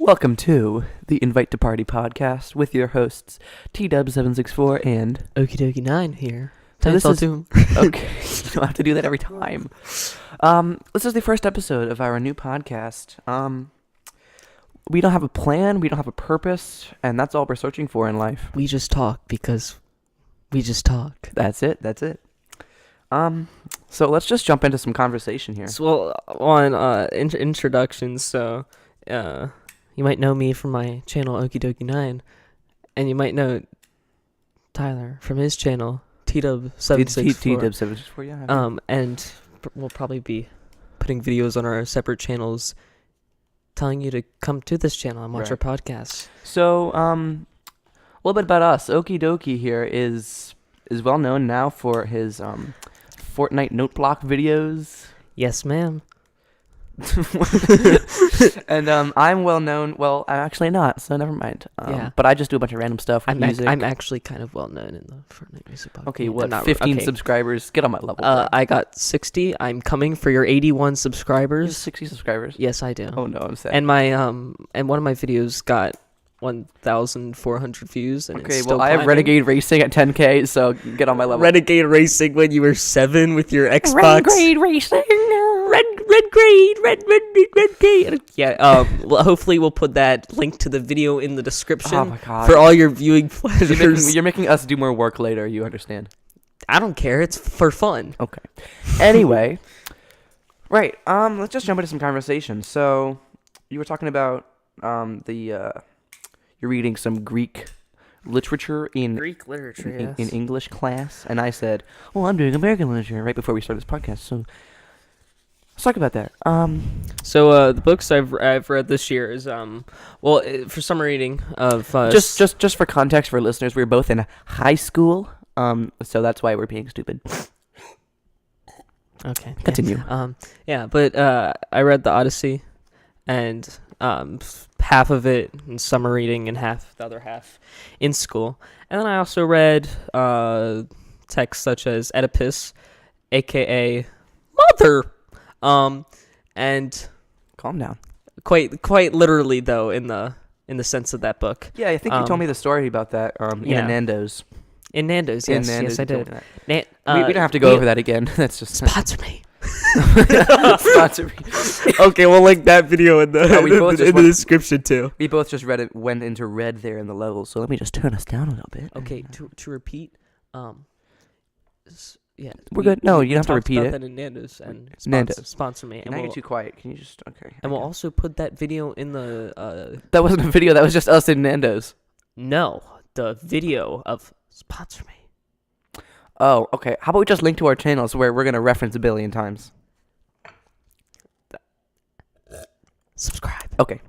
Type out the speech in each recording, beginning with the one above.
Welcome to the Invite to Party podcast with your hosts TDub764 and Okie dokie 9 here. So this is- Doom. okay, you don't have to do that every time. This is the first episode of our new podcast. We don't have a plan, we don't have a purpose, and that's all we're searching for in life. We just talk because we just talk. That's it. So let's just jump into some conversation here. So, on introductions, so you might know me from my channel Okie dokie 9, and you might know Tyler from his channel TDub764. TDub764, yeah. And we'll probably be putting videos on our separate channels telling you to come to this channel and watch Right. our podcast. So, a little bit about us. Okie dokie here is well known now for his Fortnite note block videos. Yes, ma'am. And I'm well known. Well, I'm actually not, so never mind. Yeah. But I just do a bunch of random stuff with I'm music. I'm actually kind of well known in the Fortnite music podcast. Okay, what? I'm not- 15 okay. subscribers. Get on my level. bro. I got 60. I'm coming for your 81 You have subscribers. 60 subscribers. Yes, I do. Oh no, I'm sad. And my and one of my videos got 1,400 views. And Okay, it's well, still I have climbing. Renegade Racing at 10K, so get on my level. Renegade Racing when you were 7 with your Xbox. Racing. Red. Yeah. Well, hopefully we'll put that link to the video in the description Oh my god. for all your viewing pleasures. You're making us do more work later. You understand? I don't care. It's for fun. Okay. Anyway, right. Let's just jump into some conversation. So, you were talking about you're reading some Greek literature in Greek literature. in English class, and I said, "Oh, I'm doing American literature." Right before we started this podcast, so let's talk about that. So the books I've read this year is for summer reading of Just for context for listeners, we were both in high school, so that's why we're being stupid. okay. Continue. But I read the Odyssey, and half of it in summer reading and the other half in school. And then I also read texts such as Oedipus, aka Mother, and Calm down. quite literally though in the sense of that book. Yeah, I think you told me the story about that. yeah. In Nando's. In Nando's, In yes, Nando's, yes, I you told did. me that. We don't have to go over that again. That's just Sponsor me. sponsor me. Okay, we'll link that video in the we both just in the went- description too. We both just went into red there in the levels, so let me just turn us down a little bit. Okay, to repeat, yeah, We're good. No, you don't have to talked repeat about it. that in Nando's and Nando's. sponsor me, and Now we'll, you're too quiet. Can you just okay? and we'll also put that video in the That wasn't a video. That was just us in Nando's. no, the video of sponsor me. Oh, okay. How about we just link to our channels where we're gonna reference a billion times? Subscribe. Okay.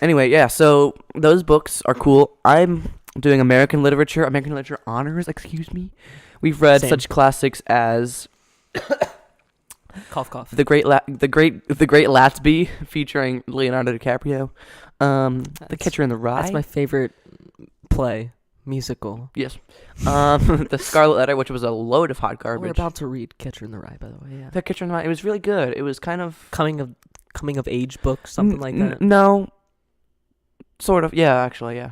Anyway, yeah. So those books are cool. I'm doing American literature honors. Excuse me. We've read Same. such classics as Cough. the Great Gatsby featuring Leonardo DiCaprio. The That's- Catcher in the Rye. That's my favorite play musical. Yes. The Scarlet Letter, which was a load of hot We're garbage. about to read Catcher in the Rye, by the way. Yeah, The Catcher in the Rye. It was really good. It was kind of coming of age book, something like that. No. Sort of. Yeah, actually, yeah.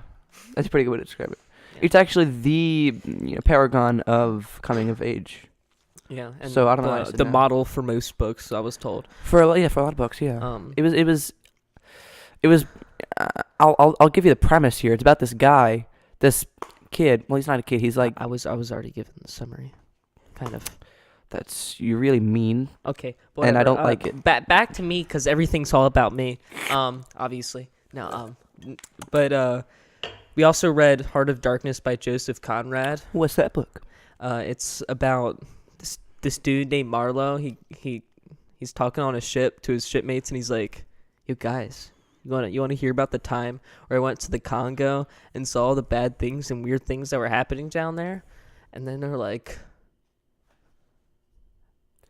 That's a pretty good way to describe it. Yeah. It's actually the paragon of coming of age Yeah, and So I don't know why I said the that. model for most books, I was told. for a lot of books. Yeah. It It was. I'll give you the premise here. It's about this guy, this kid. Well, he's not a kid. He's like I was already given the summary, kind of. you're really mean. Okay, And I whatever. don't like it. Back to me because everything's all about me. Obviously. No. But we also read Heart of Darkness by Joseph Conrad. What's that book? It's about this dude named Marlowe. He's talking on a ship to his shipmates, and he's like, "You guys, you wanna hear about the time where I went to the Congo and saw all the bad things and weird things that were happening down there?" And then they're like,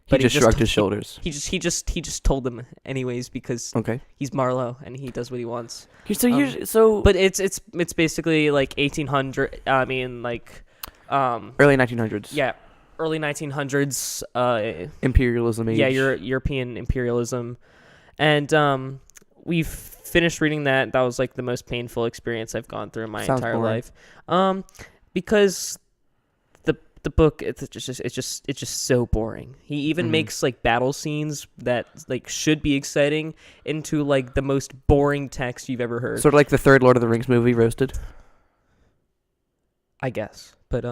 He just shrugged his shoulders. He just told them anyways because Okay. he's Marlowe and he does what he wants. But But it's basically like 1800. I mean, like, early 1900s. yeah, early 1900s. Imperialism age. Yeah, European imperialism, and we've finished reading that. That was like the most painful experience I've gone through in my Sounds entire boring. life. Because the book it's just so boring. He even Mhm. makes like battle scenes that like should be exciting into like the most boring text you've ever heard. Sort of like the third Lord of the Rings movie, Roasted. I guess. But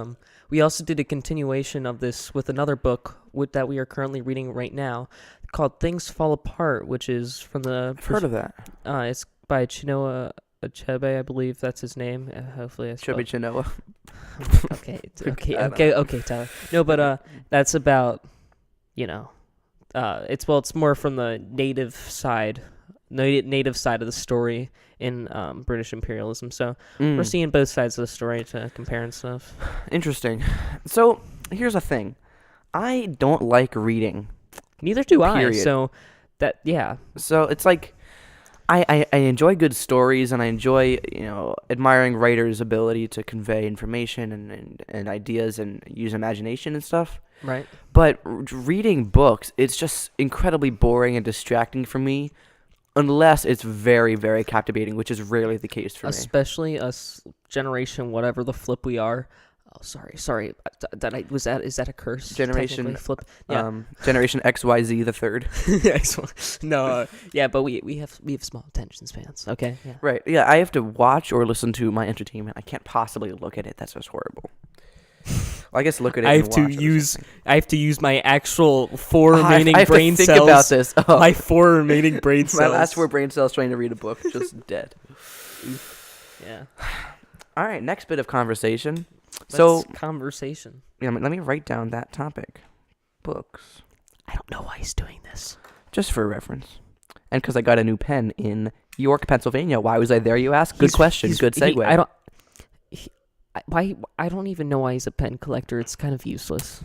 we also did a continuation of this with another book that we are currently reading right now called Things Fall Apart, which is from the I've heard of that. it's by Chinua Achebe, I believe that's his name. Hopefully I Chubby spelled Chinoa. okay, Tyler. No, but that's about, it's more from the native side of the story in British imperialism. So we're seeing both sides of the story to compare and stuff. Interesting. So here's the thing. I don't like reading. Neither do I. Period. So yeah. So it's like I enjoy good stories, and I enjoy admiring writers' ability to convey information and ideas and use imagination and stuff. Right. But reading books, it's just incredibly boring and distracting for me, unless it's very, very captivating, which is rarely the case for me. Especially us generation, whatever the flip we are. Oh, sorry. Is that a curse? Generation Technically, flip. Yeah. Generation XYZ the third. No. Yeah, but we have small attention spans. Okay. Yeah. Right. Yeah, I have to watch or listen to my entertainment. I can't possibly look at it. That's just horrible. Well, I guess look at it. I and have to watch it or use something. I have to use my actual 4 remaining I have brain to think cells. about this. Oh. My 4 remaining brain cells. My last 4 brain cells trying to read a book, just dead. Yeah. All right, next bit of conversation. So conversation. Yeah, let me write down that topic. Books. I don't know why he's doing this. Just for reference. And because I got a new pen in York, Pennsylvania. Why was I there, you ask? Good question. Good segue. I don't even know why he's a pen collector. It's kind of useless.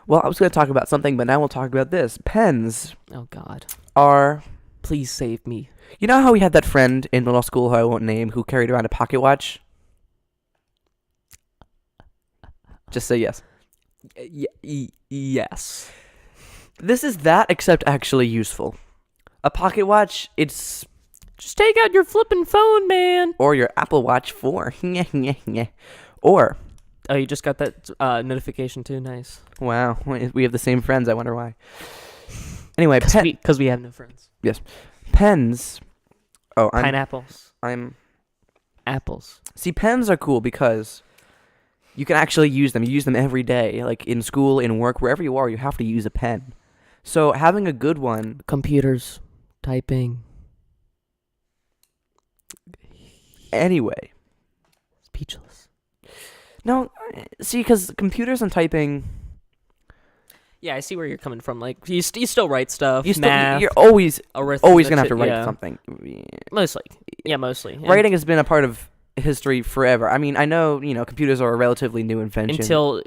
Well, I was going to talk about something, but now we'll talk about this. Pens Oh God. are... Please save me. You know how we had that friend in middle school who I won't name who carried around a pocket watch? Just say yes. Yes. This is that, except actually useful. A pocket watch, it's... Just take out your flippin' phone, man. Or your Apple Watch 4. Or... Oh, you just got that notification too. Nice. Wow, we have the same friends. I wonder why. Anyway, Because we have no friends. Pens... Oh, Pineapples. Apples. See, pens are cool because you can actually use them. You use them every day. Like in school, in work, wherever you are, you have to use a pen. So having a good one... Computers. Typing. Anyway. Speechless. No, see, because computers and typing... Yeah, I see where you're coming from. Like, you still write stuff. You're math, always arithmetic, going to have to write yeah. something. Mostly. Yeah, mostly. Yeah. Writing has been a part of history forever. I mean, I know, computers are a relatively new invention. Until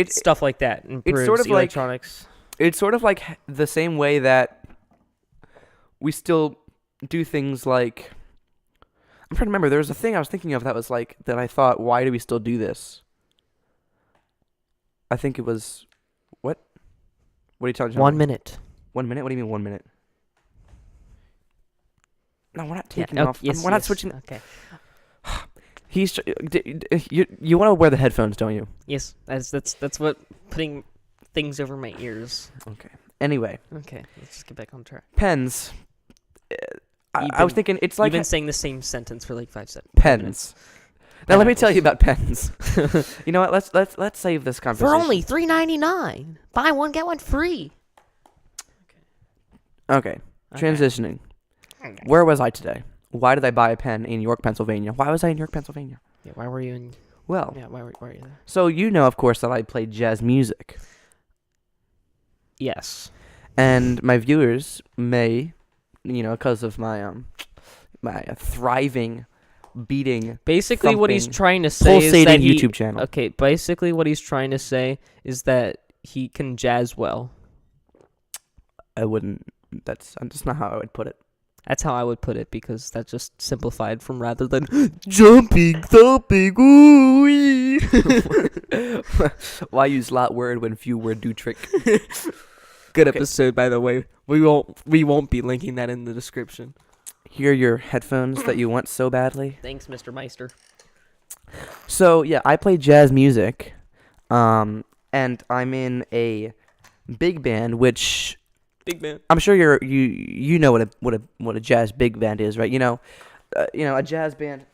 stuff like that improves sort of like- electronics. It's sort of like the same way that we still do things like... I'm trying to remember. There was a thing I was thinking of that was like, that I thought, why do we still do this? I think it was... What? What are you telling me? 1 minute. 1 minute? What do you mean 1 minute? No, we're not taking Yeah, off. yes, We're not yes. switching. Okay. You want to wear the headphones, don't you? Yes, that's what putting things over my ears. Okay. Anyway, Okay, let's just get back on track. pens. I You've was been- thinking it's like You've been saying the same sentence for like 5 seconds. pens. Now let me tell you Pineapples. about pens. You know what? Let's save this conversation. For only $3.99, buy one get one free. Okay. Transitioning. Okay. Where was I today? Why did I buy a pen in York, Pennsylvania? Why was I in York, Pennsylvania? Yeah, why were you in? Well, Yeah, why were you there? so you know, of course, that I play jazz music, Yes. and my viewers may, because of my my thriving, beating, Basically, what he's thumping, trying to say is that pulsating he. YouTube channel. Okay, basically, what he's trying to say is that he can jazz well. I wouldn't. That's not how I would put it. That's how I would put it because that's just simplified from rather than jumping, thumping, ooh. Why use lot word when few word do trick? good Okay. episode, by the way. We won't be linking that in the description. Here are your headphones that you want so badly. Thanks, Mr. Meister. So yeah, I play jazz music, and I'm in a big band, which Big man. I'm sure you know what a jazz big band is, right? You know, a jazz band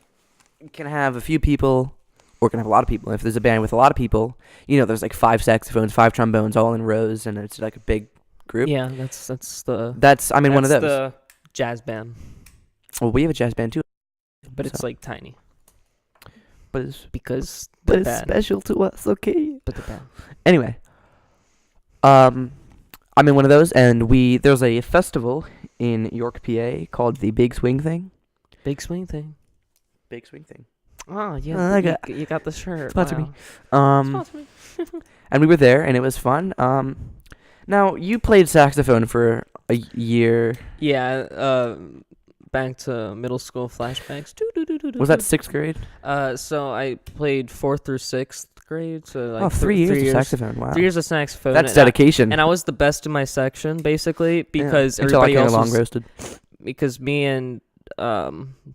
can have a few people, or can have a lot of people. If there's a band with a lot of people, there's like 5 saxophones, 5 trombones, all in rows, and it's like a big group. Yeah, that's the. I'm in one of those. The jazz band, Well, we have a jazz band too, but it's So- like tiny but it's because but the it's band. special to us, okay? But the band. Anyway, I'm in one of those, and there's a festival in York, PA, called the Big Swing Thing. Big swing thing. Big Swing Thing. Oh yeah, I you got the shirt. Sponsor me. Wow. Sponsor me. And we were there, and it was fun. Now you played saxophone for a year. Yeah. Back to middle school flashbacks. Was that 6th grade? So I played 4th through 6th grade. So like 3 years of saxophone. Wow, 3 years of saxophone. that's and I- dedication. And I was the best in my section, basically, Yeah, because until I everybody came else along was, roasted. because me and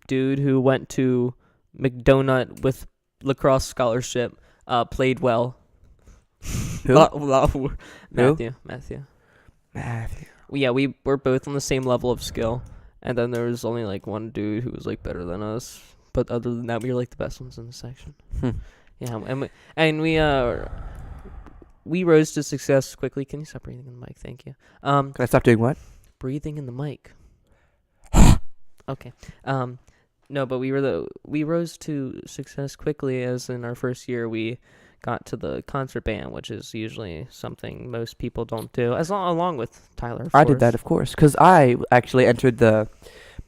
dude who went to McDonut with lacrosse scholarship played well. Who? Matthew. Matthew. Yeah, we were both on the same level of skill, and then there was only like one dude who was like better than us. But other than that, we were like the best ones in the section. Hmm. Yeah, we rose to success quickly. Can you stop breathing in the mic? Thank you. Can I stop doing what? Breathing in the mic. Okay. No, but we rose to success quickly, as in our first year we got to the concert band, which is usually something most people don't do. Along with Tyler. Of I did course. that, of course, because I actually entered the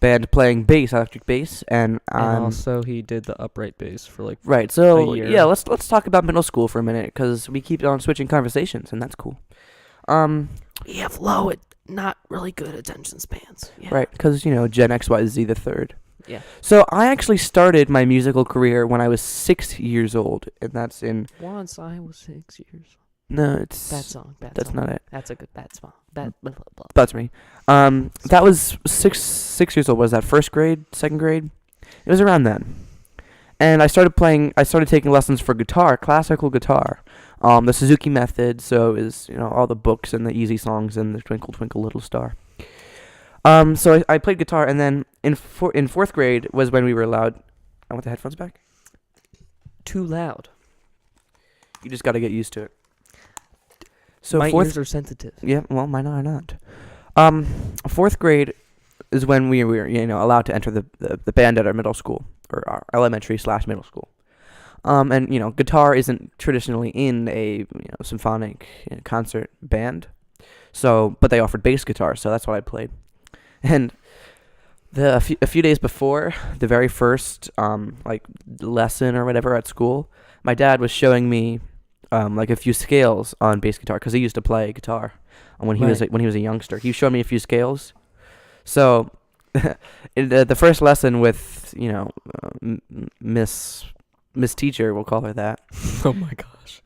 band playing bass, electric bass, and And also he did the upright bass for like. right. So a year. yeah, let's talk about middle school for a minute, because we keep on switching conversations, and that's cool. We have low, not really good attention spans. Yeah. Right, because Gen X, Y, Z the third. Yeah. So I actually started my musical career when I was 6 years old, and that's in Once I was 6 years. no, it's Bad song. Bad that's song. not it. That's a good bad song. Bad. Blah, blah, blah. That's me. That was six years old. Was that first grade, second grade? It was around then. And I started taking lessons for guitar, classical guitar. The Suzuki method, so is all the books and the easy songs and the Twinkle Twinkle Little Star. So I played guitar, and then in 4th grade was when we were allowed. I want the headphones back. Too loud. You just got to get used to it. So My 4th ears are sensitive. Yeah, well, mine are not. 4th grade is when we were, allowed to enter the band at our middle school, or our elementary/middle school. And guitar isn't traditionally in a symphonic concert band, but they offered bass guitar, so that's what I played. And a few days before the very first lesson or whatever at school, my dad was showing me a few scales on bass guitar, because he used to play guitar when he was a youngster. He showed me a few scales. So in the first lesson with Miss Teacher, we'll call her that. Oh my gosh.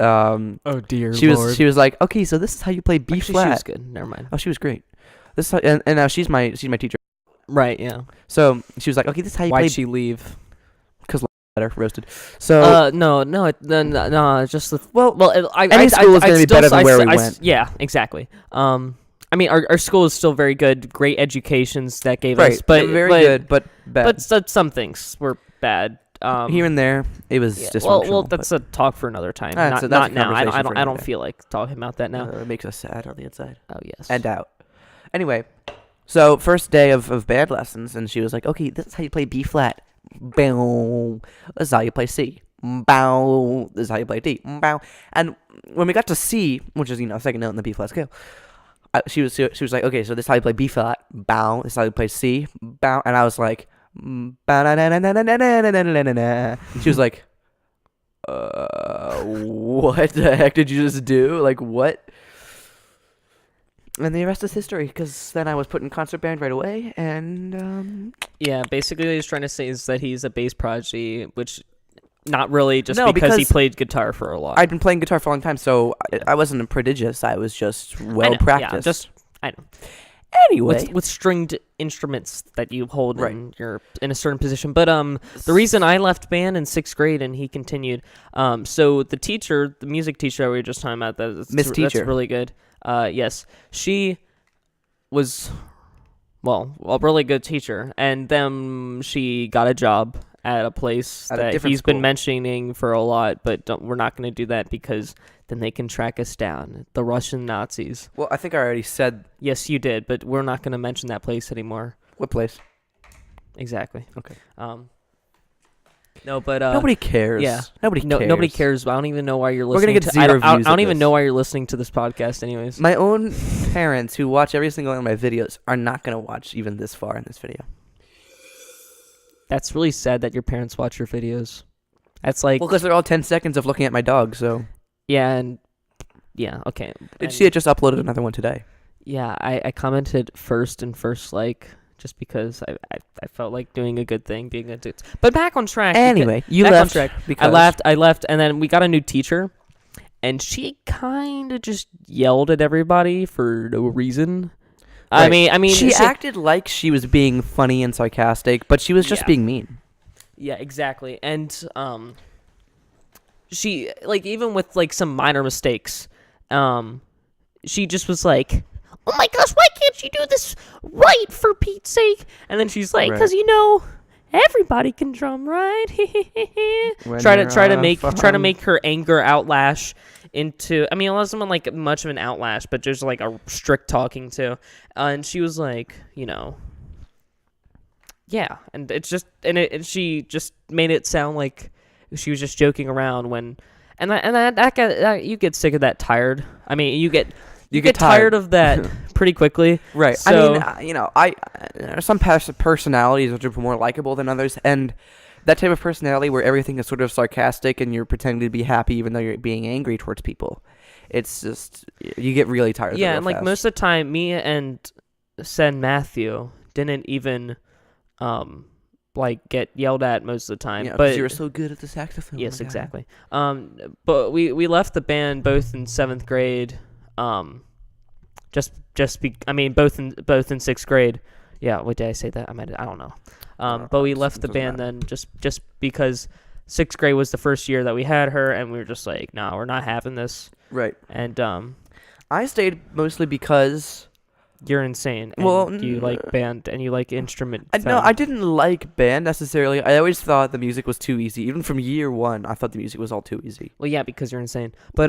Oh dear she was like, okay, so this is how you play B Actually, flat. She was good. Never mind. Oh, she was great. This is how, and now she's my teacher. Right. Yeah. So she was like, okay, this is how you Why'd play she leave? better roasted. So No. It's just the well, I any school is gonna be better than where we went. Yeah. Exactly. I mean, our school is still very good. Great educations that gave right, us, but very but, good, but bad. But some things were bad. Here and there, it was Yeah, dysfunctional. well, that's a talk for another time. That's Not a now. I conversation don't. for I another don't day. feel like talking about that now. It makes us sad on the inside Oh yes. and out. Anyway, so first day of band lessons, and she was like, okay, this is how you play B flat. Bow. This is how you play C. Bow. This is how you play D. Bow. And when we got to C, which is second note in the B flat scale, she was like, okay, so this is how you play B flat. Bow. This is how you play C. Bow. And I was like, and she was like, what the heck did you just do? Like, what? And the rest is history, because then I was put in concert band right away, and Yeah, basically what he's trying to say is that he's a bass prodigy, which not really, just No, because he because played guitar for a lot. I'd been playing guitar for a long time, so I wasn't prodigious. I was just well practiced. I know. Anyway, With stringed instruments that you hold Right. and you're in a certain position. But the reason I left band in 6th grade and he continued, so the teacher, the music teacher that we were just talking about, Miss Teacher. that's really good. Yes, she was, well, a really good teacher, and then she got a job at a place At a that different he's been school. mentioning for a lot, but we're not going to do that because then they can track us down. The Russian Nazis. well, I think I already said Yes, you did, but we're not going to mention that place anymore. what place. Exactly. Okay. No, but Nobody cares. yeah. Nobody cares. nobody cares. I don't even know why you're We're gonna listening. get to, I zero don't, I views don't of even this. know why you're listening to this podcast, anyways. My own parents, who watch every single one of my videos, are not gonna watch even this far in this video. That's really sad that your parents watch your videos. That's like, Well, because they're all 10 seconds of looking at my dog. So yeah, okay. did she had just uploaded another one today? Yeah, I commented first like just because I felt like doing a good thing, being a good. But back on track. Anyway, you back on left track. because I left, and then we got a new teacher, and she kind of just yelled at everybody for no reason. Right. I mean, she acted like she was being funny and sarcastic, but she was just Yeah. being mean. Yeah, exactly. And she, like, even with like some minor mistakes, she just was like, "Oh my gosh, why can't you do this right, for Pete's sake?" And then she's like, Right. "'Cause everybody can drum, right?" When try you're to fun. make her anger outlash into. I mean, it wasn't like much of an outlash, but just like a strict talking to. And she was like, yeah, and it's just and she just made it sound like she was just joking around when, that you get sick of that, tired. I mean, you get tired of that pretty quickly. Right. So, I mean, there are some personalities which are more likable than others, and that type of personality where everything is sort of sarcastic and you're pretending to be happy even though you're being angry towards people. It's just, you get really tired of it yeah, real and like fast. most of the time, me and Sen Matthew didn't even like get yelled at most of the time. Yeah, 'cause but you were so good at the saxophone. yes, my guy. exactly. But we left the band both in 7th grade. Both in 6th grade. Yeah, wait, did I say that? I don't know. But we left the doesn't band matter. then just because 6th grade was the first year that we had her, and we were just like, no, we're not having this. Right. And I stayed mostly because you're insane. And Well, you like band and you like instrument. no, I didn't like band necessarily. I always thought the music was too easy. Even from year one, I thought the music was all too easy. Well, yeah, because you're insane. But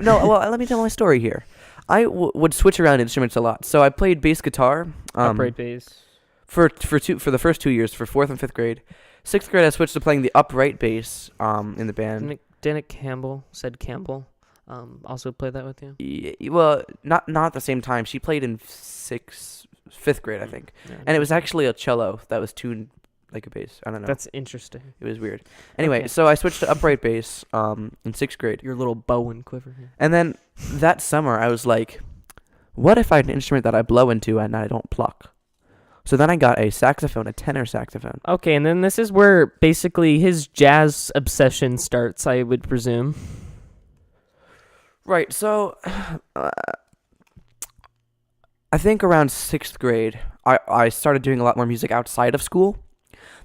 No, well, let me tell my story here. I would switch around instruments a lot. So I played bass guitar. upright bass. For the first 2 years, for 4th and 5th grade. 6th grade, I switched to playing the upright bass in the band. Didn't Campbell also play that with you? Well, not at the same time. She played in 5th grade, I think, Yeah, and it was actually a cello that was tuned like a bass. I don't know. that's interesting. It was weird. Anyway, Okay. so I switched to upright bass in 6th grade, Your little bow and quiver here. and then that summer I was like, what if I had an instrument that I blow into and I don't pluck? So then I got a saxophone, a tenor saxophone. Okay, and then this is where basically his jazz obsession starts, I would presume. Right. So I think around 6th grade, I started doing a lot more music outside of school.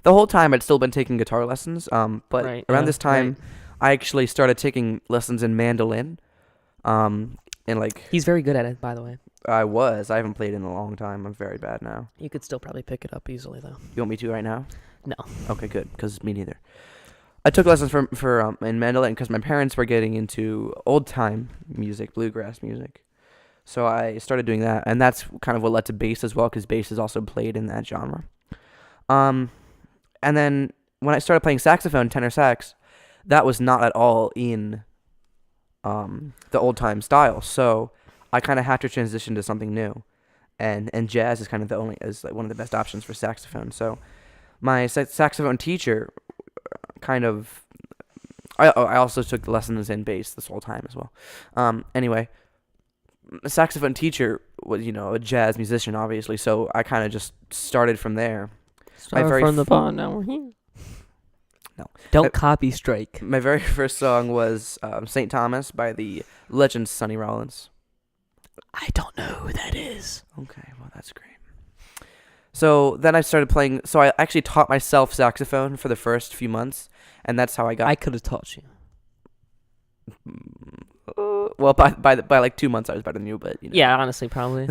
The whole time I'd still been taking guitar lessons, but Right, around yeah, this time, right. I actually started taking lessons in mandolin. And like He's very good at it, by the way. I haven't played in a long time. I'm very bad now. You could still probably pick it up easily, though. You want me to right now? No. Okay, good, because me neither. I took lessons for in mandolin because my parents were getting into old time music, bluegrass music. So I started doing that, and that's kind of what led to bass as well, because bass is also played in that genre. And then when I started playing saxophone, tenor sax, that was not at all in the old time style. So I kind of had to transition to something new, and jazz is kind of one of the best options for saxophone. So my saxophone teacher kind of, I also took the lessons in bass this whole time as well. Anyway, the saxophone teacher was, a jazz musician, obviously, so I kind of just started from there. Start very from the f- bottom, now we're here. Don't copy Strike. My very first song was St. Thomas by the legend Sonny Rollins. I don't know who that is. Okay, well, that's great. So then I started playing. So I actually taught myself saxophone for the first few months, and that's how I got. I could have taught you. Well, by like 2 months, I was better than you, but you know. Yeah, honestly, probably.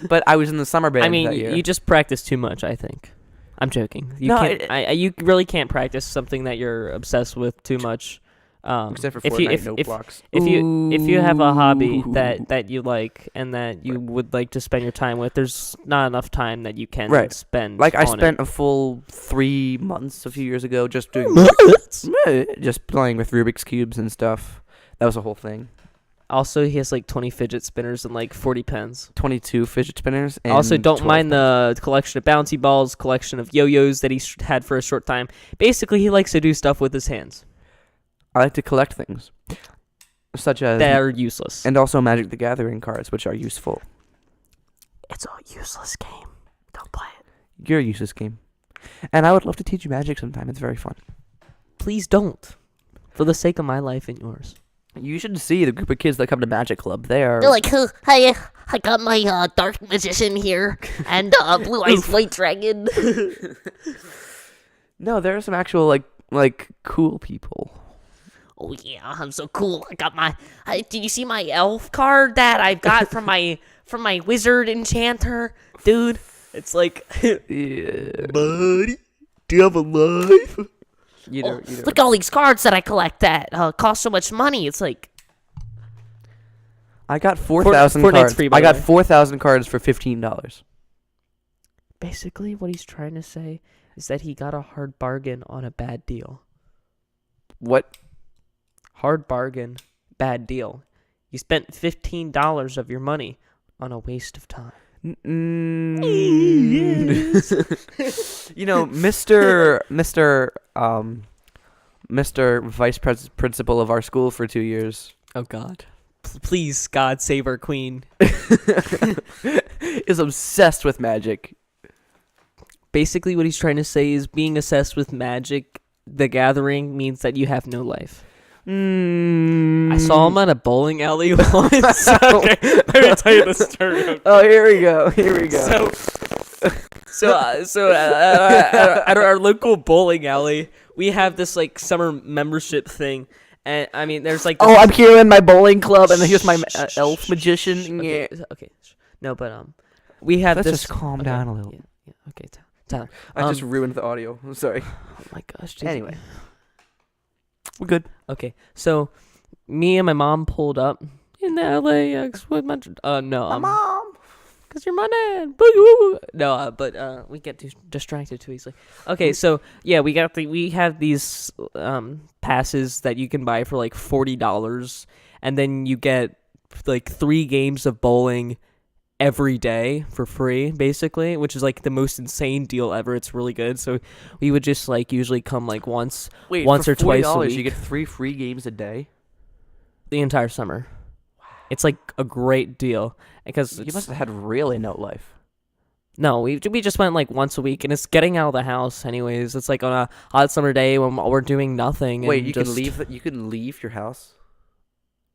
But I was in the summer band. I mean, that year. you just practice too much, I think. I'm joking. You No, can't. You really can't practice something that you're obsessed with too much. Except for if Fortnite, you, no if, blocks. if you have a hobby Ooh. that you like and that you would like to spend your time with, there's not enough time that you can Right. spend. Like I on spent it. a full 3 months a few years ago just doing just playing with Rubik's cubes and stuff. That was a whole thing. Also, he has like 20 fidget spinners and like 40 pens. 22 fidget spinners. And Also, don't 12 mind pens. the collection of bouncy balls, collection of yo-yos that he had for a short time. Basically, he likes to do stuff with his hands I like to collect things, such as that are useless. and also Magic the Gathering cards, which are useful. It's a useless game. Don't play it. You're a useless game, and I would love to teach you Magic sometime. It's very fun. Please don't. For the sake of my life and yours. You should see the group of kids that come to Magic Club. They are They're like, hey, I got my dark magician here and blue eyes white dragon. no, there are some actual like cool people. Oh yeah, I'm so cool. I got my. Did you see my elf card that I've got from my wizard enchanter, dude? It's like, Yeah. buddy, do you have a life? You know, Look at all these cards that I collect that cost so much money. It's like, I got 4,000 Fortnite's cards. free, by I the got way. 4,000 cards for $15. Basically, what he's trying to say is that he got a hard bargain on a bad deal. What? Hard bargain, bad deal. You spent $15 of your money on a waste of time. You know, Mr. Vice Principal of our school for 2 years Oh, God. Please, God, save our queen. is obsessed with Magic. Basically, what he's trying to say is being obsessed with Magic, the Gathering, means that you have no life. I saw him at a bowling alley once. Okay, let me tell you the story. Okay. Oh, here we go. So at our local bowling alley, we have this like summer membership thing, and I mean, there's like. Oh, I'm here in my bowling club, and here's my elf magician. Okay, Yeah. okay, no, but we have Let's this. just calm okay, down a little. Yeah, okay, Tyler. I just ruined the audio. I'm sorry. Oh my gosh. dude. Anyway. We're good. Okay, so me and my mom pulled up in the LAX with my Mom. cause you're my dad. Boogie woo. No, but we get distracted too easily. Okay, so yeah, we have these passes that you can buy for like $40, and then you get like 3 games of bowling every day for free, basically, which is like the most insane deal ever. It's really good. So we would just like usually come like once Wait, Once for or twice a $40, week. you get 3 free games a day. the entire summer. It's like a great deal because You must have had really no life. no, we just went like once a week, and it's getting out of the house anyways. It's like on a hot summer day when we're doing nothing. Wait, and you just, can leave. You can leave your house.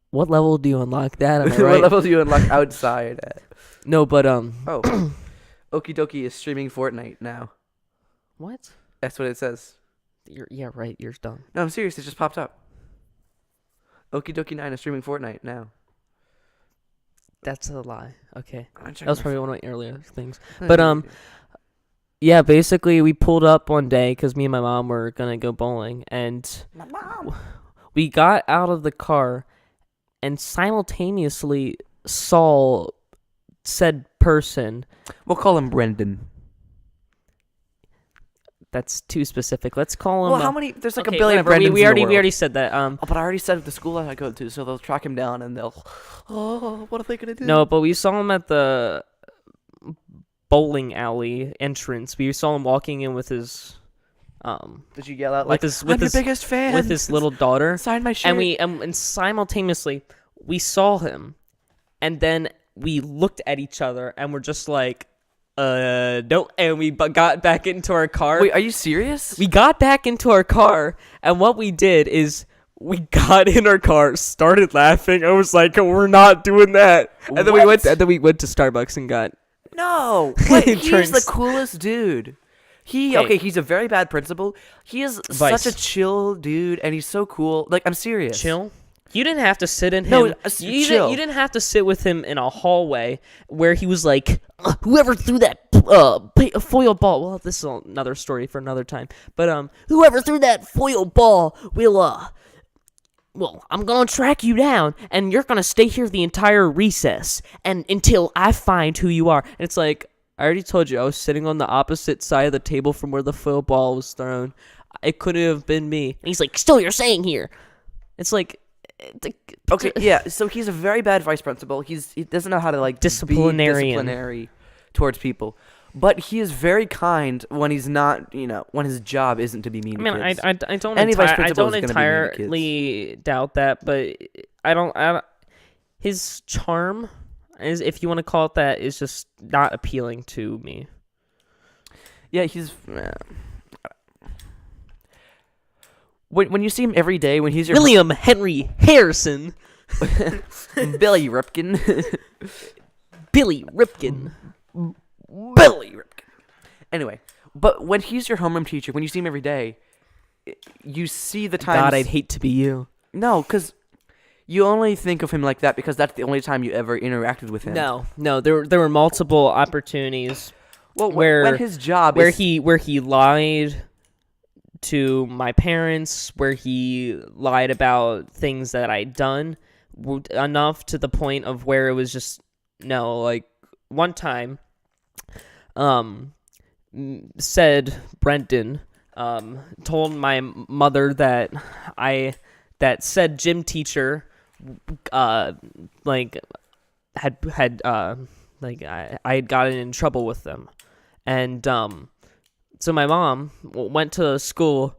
What level do you unlock that? Am I What right? level do you unlock outside at? No, but Oh, Okie Dokie is streaming Fortnite now. what? That's what it says. Yeah, right. Yours done. No, I'm serious. It just popped up. Okie Dokie 9 is streaming Fortnite now. That's a lie. Okay, I'm that was probably one of my earlier things. But But, Yeah, basically we pulled up one day because me and my mom were gonna go bowling, and my mom. we got out of the car and simultaneously saw said person. We'll call him Brendan. That's too specific. Let's call him. Well, how many? There's like okay, a billion whatever. Brendans We in already the world. we already said that. Oh, but I already said the school I go to, so they'll track him down and they'll. Oh, what are they gonna do? No, but we saw him at the bowling alley entrance. We saw him walking in with his Did you yell out with like, his "I'm with your his biggest fan"? with his little daughter? Sign my shirt. And and simultaneously we saw him, and then we looked at each other and we're just like, nope. And we got back into our car. Wait, are you serious? We got back into our car, and what we did is we got in our car, started laughing. I was like, "We're not doing that." And then we went. And then we went to Starbucks and got. No, wait, he's the Drinks. coolest dude. Okay. He's a very bad principal. He is Vice. such a chill dude, and he's so cool. Like, I'm serious. Chill. You didn't have to sit in No, him. chill. You didn't have to sit with him in a hallway where he was like, Whoever threw that foil ball. Well, this is another story for another time. But whoever threw that foil ball will well, I'm gonna track you down, and you're gonna stay here the entire recess, and until I find who you are. and it's like, I already told you I was sitting on the opposite side of the table from where the foil ball was thrown. It couldn't have been me. And he's like, "Still, you're staying here." It's like, Okay, yeah. So he's a very bad vice principal. He doesn't know how to like Disciplinarian. be disciplinary towards people. But he is very kind when he's not, when his job isn't to be mean I mean, to kids. I don't Any vice I principal don't is gonna be mean to kids. entirely doubt that, but I don't. His charm, is if you want to call it that, is just not appealing to me. Yeah, he's. When you see him every day, when he's your William Henry Harrison, Billy Ripken, Billy Ripken. Billy Ripken. Anyway, but when he's your homeroom teacher, when you see him every day, you see the times. God, I'd hate to be you. No, because you only think of him like that because that's the only time you ever interacted with him. No, there were multiple opportunities Well, where when his job where is he lied to my parents, where he lied about things that I'd done enough to the point of where it was just like one time said Brendan told my mother that that said gym teacher like had like I had gotten in trouble with them, and so my mom went to school,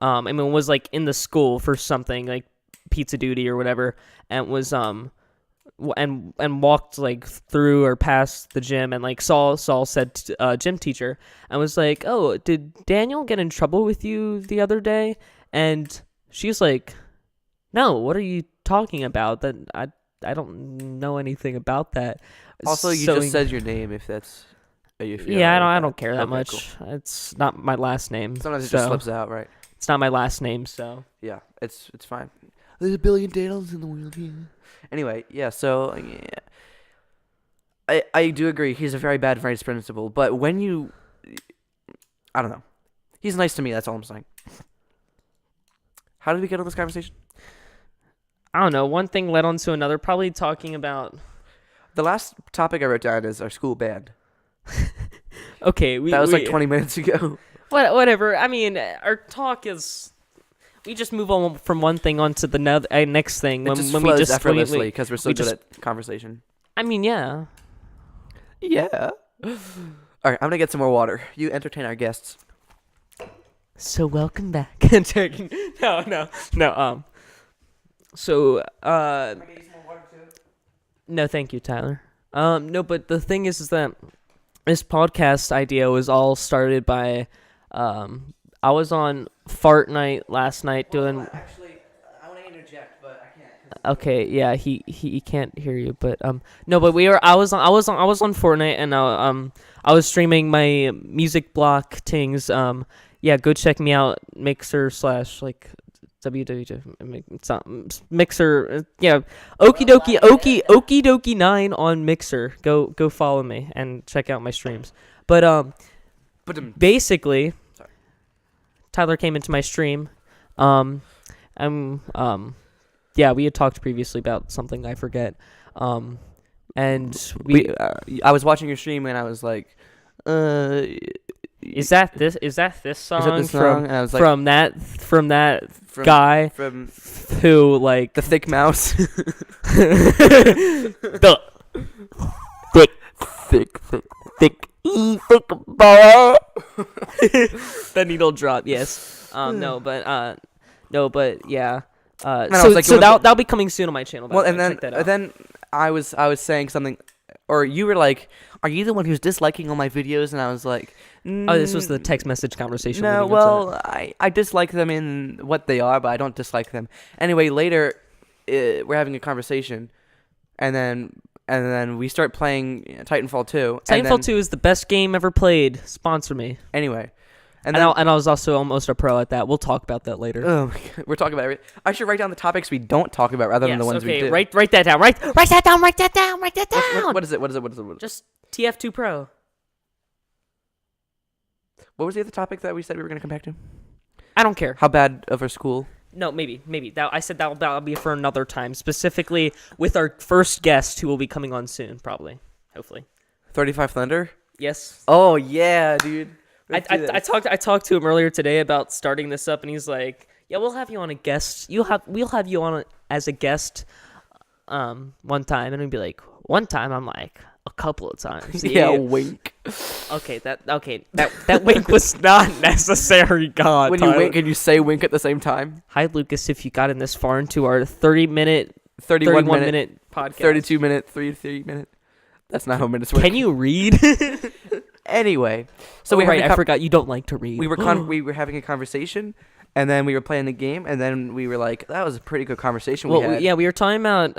was like in the school for something like pizza duty or whatever, and was and walked like through or past the gym, and like Saul said gym teacher, and was like, "Oh, did Daniel get in trouble with you the other day?" And she's like, "No, what are you talking about? That I don't know anything about that." also you just said your name if that's. If you're Yeah, alright I with don't that. care that Okay, much. cool. It's not my last name. Sometimes it just so- slips out, right? It's not my last name, so Yeah, it's fine. There's a billion Daniels in the world here. Anyway, yeah. So yeah, I do agree. He's a very bad vice principal, but when you, I don't know, he's nice to me. That's all I'm saying. How did we get on this conversation? I don't know. One thing led on to another. Probably talking about. The last topic I wrote down is our school band. Okay, That was like 20 minutes ago. Whatever. I mean, our talk is. We just move on from one thing onto the next thing. It When just when flows we just effortlessly because we're so we good just- at conversation. I mean, yeah. Yeah. All right, I'm gonna get some more water. You entertain our guests. So welcome back. Joking. No. So no, thank you, Tyler. No, but the thing is that this podcast idea was all started by, I was on Fart Night last night doing. Actually, I want to interject, but I can't. Okay, yeah, he can't hear you, but no, but I was on Fortnite, and I was streaming my music block things. Yeah, go check me out, Mixer / like www. It's not Mixer. Yeah, Okie Dokie 9 on Mixer. Go follow me and check out my streams. But basically, Sorry. Tyler came into my stream. Yeah, we had talked previously about something I forget. And I was watching your stream and I was like, is that this song, this song? And I was like, from that guy from who like the Thick Mouse. the thick ball. The needle drop, yes. No, but yeah. I was like, So that'll be coming soon on my channel. by Well, the and way. then Check that out. then I was saying something or you were like, "Are you the one who's disliking all my videos?" And I was like, Oh, this was the text message conversation. No, leading up to well, I dislike them in what they are, but I don't dislike them. Anyway, later, we're having a conversation, and then we start playing Titanfall 2. it. Titanfall 2 is the best game ever played. Sponsor me. Anyway, And I was also almost a pro at that. We'll talk about that later. oh, my God, we're talking about everything. I should write down the topics we don't talk about rather than the ones we do. Write that down. Write that down. Write that down. Write that down. What is it? What is it? What is it? What is it? Just TF2 Pro. What was the other topic that we said we were going to come back to? I don't care. How bad of our school? No, maybe. I said that'll be for another time, specifically with our first guest who will be coming on soon, probably, hopefully. 35 Thunder? Yes. Oh, yeah, dude. I talked to him earlier today about starting this up, and he's like, "Yeah, we'll have you on a guest. We'll have you on as a guest, one time." And he'd be like, "One time?" I'm like, "A couple of times." Yeah, wink. Okay, that wink was not necessary. God. When Tyler. you wink, can you say wink at the same time? Hi, Lucas. If you got in this far into our 31 31-minute podcast, 32-minute, 3 minute. That's not how minutes work. Can you read? Anyway, so Oh, we right. I had forgot you don't like to read. we were having a conversation, and then we were playing the game, and then we were like, that was a pretty good conversation we had. we were talking about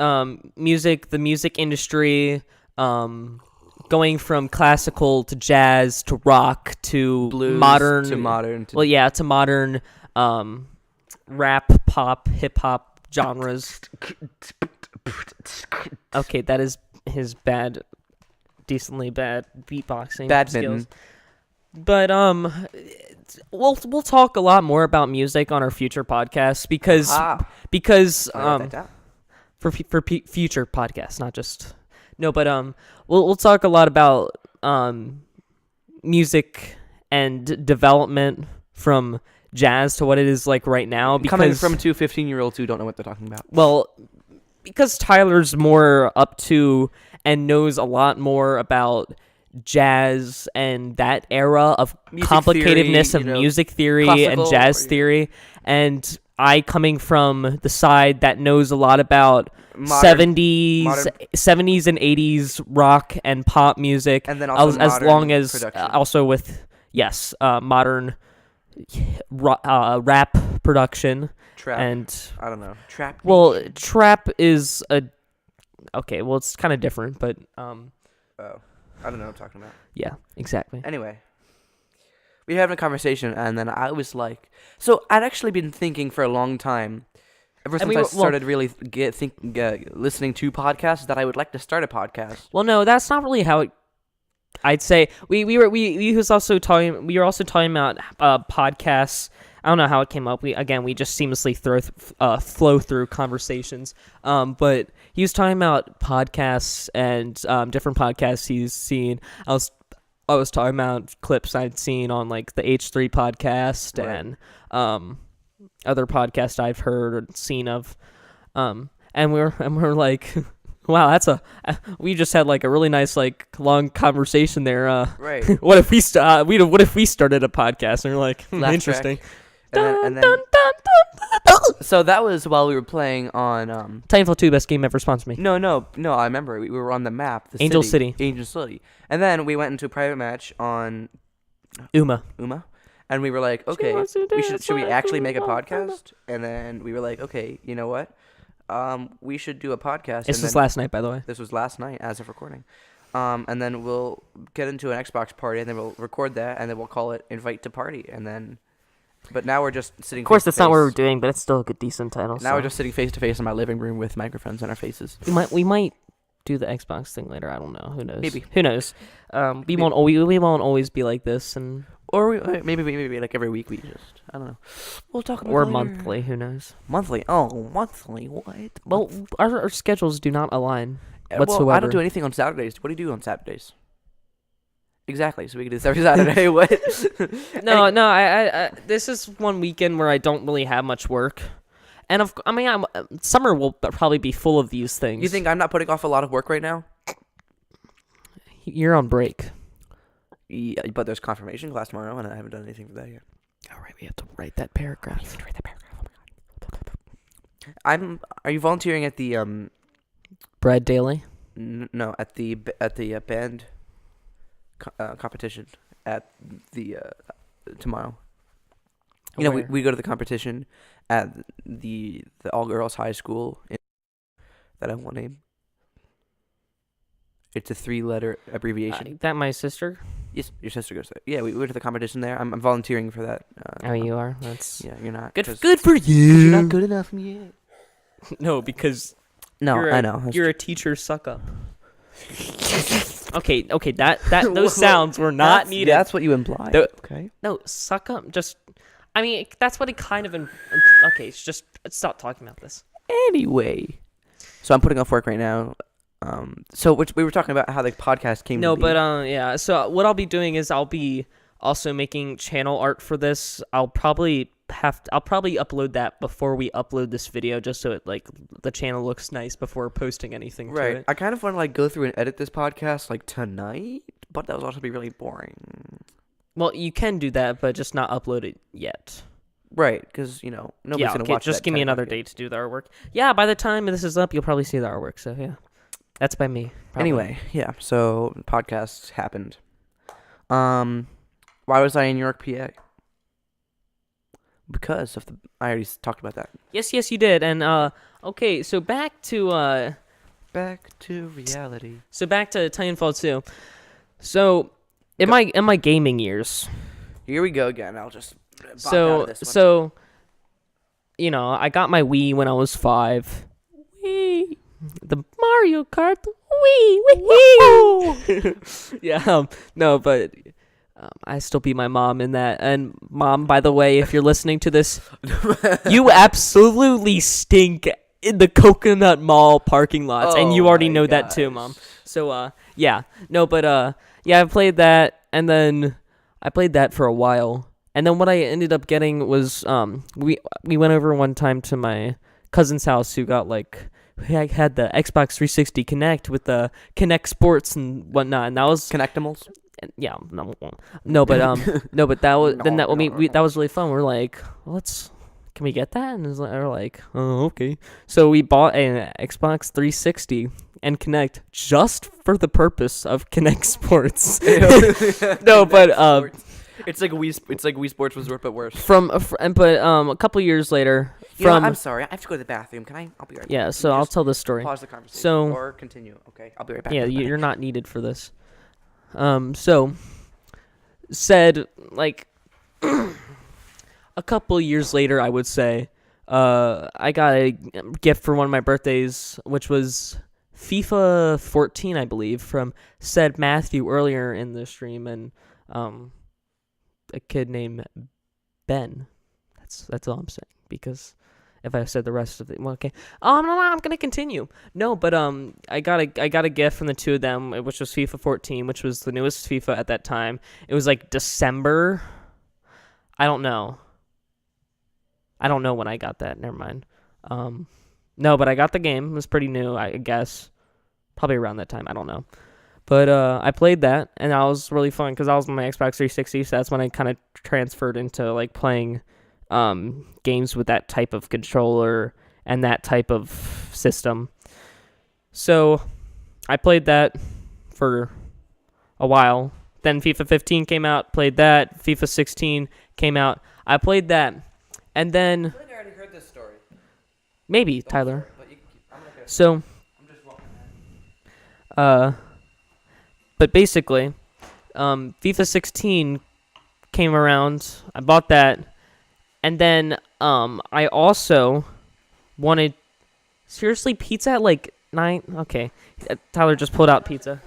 music, the music industry, going from classical to jazz to rock to Blues modern to modern. To to modern rap, pop, hip hop genres. Okay, that is his decently bad beatboxing Badminton. skills. But we'll talk a lot more about music on our future podcasts because I'll write that down. for future podcasts, not just no, but we'll talk a lot about music and development from jazz to what it is like right now. Because Coming from two 15-year-olds who don't know what they're talking about. well, because Tyler's more up to and knows a lot more about jazz and that era of Music complicatedness theory, of you know, music theory classical, and jazz or- theory, and I coming from the side that knows a lot about Modern- 70s modern- and 80s rock and pop music, And then also as modern long as production. also with modern rap production. Trap. And I don't know. Trap. well, trap is okay. Well, it's kind of different, but Oh, I don't know what I'm talking about. yeah, exactly. Anyway, we were having a conversation, and then I was like, so I'd actually been thinking for a long time, ever since we I were- started really listening to podcasts, that I would like to start a podcast. Well, no, that's not really how it. I'd say we were also talking about podcasts. I don't know how it came up. We just seamlessly flow through conversations. But he was talking about podcasts and different podcasts he's seen. I was talking about clips I'd seen on like the H3 podcast Right. and other podcasts I've heard or seen of. And we're like, wow, we just had like a really nice like long conversation there. Right. What if we started a podcast? And we're like, Laugh interesting. track. And then so that was while we were playing on Titanfall 2, best game ever. Sponsor me. no, I remember we were on the map, the Angel City, City. Angel City, and then we went into a private match on Uma. and we were like, okay, wants to should we dance actually like make a Uma. podcast? And then we were like, okay, you know what, we should do a podcast. This and was then- last night, by the way. This was last night as of recording. And then we'll get into an Xbox party, and then we'll record that, and then we'll call it Invite to Party, and then. But now we're just sitting. Of course, that's not what we're face-to-face. doing, but it's still a good, decent title. Now we're just sitting face to face in my living room with microphones on our faces. we might do the Xbox thing later. I don't know. Who knows? Maybe. Who knows? We won't always be like this, and Or maybe like every week we just I don't know. We'll talk about or it later. monthly. Who knows? Monthly. Oh, monthly. What? Well, our schedules do not align. Well, I whatsoever. don't do anything on Saturdays. What do you do on Saturdays? Exactly. So we can do this every Saturday. What? No, I this is one weekend where I don't really have much work, and summer will probably be full of these things. You think I'm not putting off a lot of work right now? You're on break? Yeah, but there's confirmation class tomorrow, and I haven't done anything for that yet. All right, we have to write that paragraph. Are you volunteering at the Brad Daly. No, at the band competition at the tomorrow. You know, Where? we go to the competition at the all girls high school that I won't name. It's a 3-letter abbreviation. That my sister. Yes, your sister goes there. Yeah, we went to the competition there. I'm volunteering for that. Oh, you are. That's Yeah, you're not. good. 'cause Good for you. you're not good enough yet. No, because No, you're I know. That's you're a teacher. Suck up. Okay. That those sounds were not needed. That's what you implied. The- Okay. No, suck up. Just, I mean, that's what it kind of. Okay, it's just stop talking about this. Anyway, so I'm putting off work right now. So we were talking about how the podcast came. No, to be. but yeah. So what I'll be doing is I'll be also making channel art for this. I'll probably upload that before we upload this video, just so it like the channel looks nice before posting anything to right. it. I kind of want to like go through and edit this podcast like tonight, but that would also be really boring. Well, you can do that, but just not upload it yet. Right, because nobody's gonna watch. Just that give me 10 another minute. day to do the artwork. Yeah, by the time this is up, you'll probably see the artwork. So yeah, that's by me. Probably. Anyway, yeah. So podcasts happened. Why was I in New York, PA? Because of I already talked about that. Yes, you did. And okay, so back to Back to reality. Titanfall 2. So in my gaming years, Here we go again. I'll just bop out of this one. so I got my Wii when I was 5. Wii, the Mario Kart Wii. Yeah, no, but I still beat my mom in that. And Mom, by the way, if you're listening to this, you absolutely stink in the Coconut Mall parking lots, and you Oh already my know that too, gosh. Mom. So yeah, no, but yeah, I played that, and then I played that for a while, and then what I ended up getting was we went over one time to my cousin's house who got I had the Xbox 360 Connect with the Kinect Sports and whatnot, and that was Connectimals. yeah, no, but that was then that we that was really fun. We're like, can we get that? And we're like, oh, okay. So we bought an Xbox 360 and Kinect just for the purpose of Kinect Sports. No, but It's like Wii Sports was but worse. a couple years later, I'm sorry. I have to go to the bathroom. I'll be right back. yeah. So You I'll just tell the story. pause the conversation So- or continue. Okay, I'll be right back. Yeah, you're not needed for this. So said like a couple years later, I would say, I got a gift for one of my birthdays, which was FIFA 14, I believe, from said Matthew earlier in the stream, and a kid named Ben. That's all I'm saying, because if I said the rest of it, well, okay. No, I'm gonna continue. No, but I got a gift from the two of them, which was FIFA 14, which was the newest FIFA at that time. It was like December. I don't know when I got that. Never mind. No, but I got the game. It was pretty new, I guess. Probably around that time. I don't know. But I played that, and that was really fun because I was on my Xbox 360, so that's when I kind of transferred into like playing games with that type of controller and that type of system. So I played that for a while. Then FIFA 15 came out, played that. FIFA 16 came out. I played that. And then I feel like I already heard this story. maybe, Tyler. But I'm not gonna. So I'm just walking. but basically, FIFA 16 came around. I bought that. And then I also wanted seriously pizza at like 9. Okay. Tyler just pulled out pizza.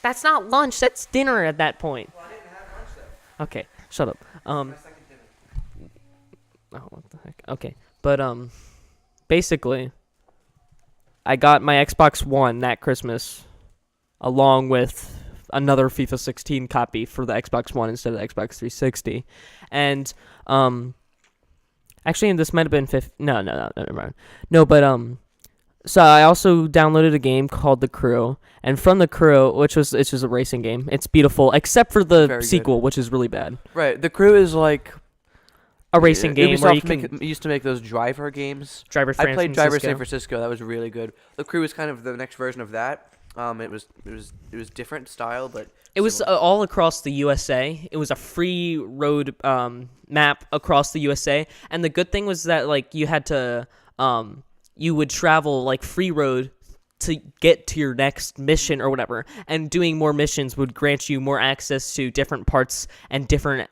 That's not lunch, that's dinner at that point. Well, I didn't have lunch though. Okay, shut up. My second dinner. Oh, what the heck? Okay. But basically I got my Xbox One that Christmas along with another FIFA 16 copy for the Xbox One instead of the Xbox 360. And actually this might have been no, never mind. No, but so I also downloaded a game called The Crew, and from The Crew, it's just a racing game. It's beautiful except for the Very good. sequel, which is really bad. Right. The Crew is like a racing game where you can used to make those driver games. Driver I played Driver Francisco. San Francisco. That was really good. The Crew was kind of the next version of that. It was different style, but It was similar. all across the USA. It was a free road map across the USA, and the good thing was that like you had to you would travel like free road to get to your next mission or whatever, and doing more missions would grant you more access to different parts and different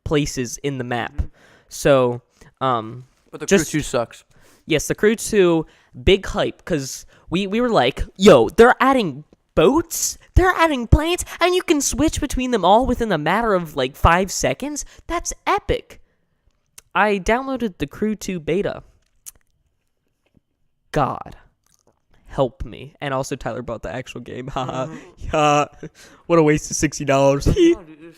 places in the map. So But the just- Crew 2 sucks. yes, the Crew 2, big hype, because we were like, yo, they're adding boats, they're adding planes, and you can switch between them all within a matter of like 5 seconds? That's epic. I downloaded the Crew 2 beta. God help me. And also Tyler bought the actual game. Haha. Yeah. What a waste of $60.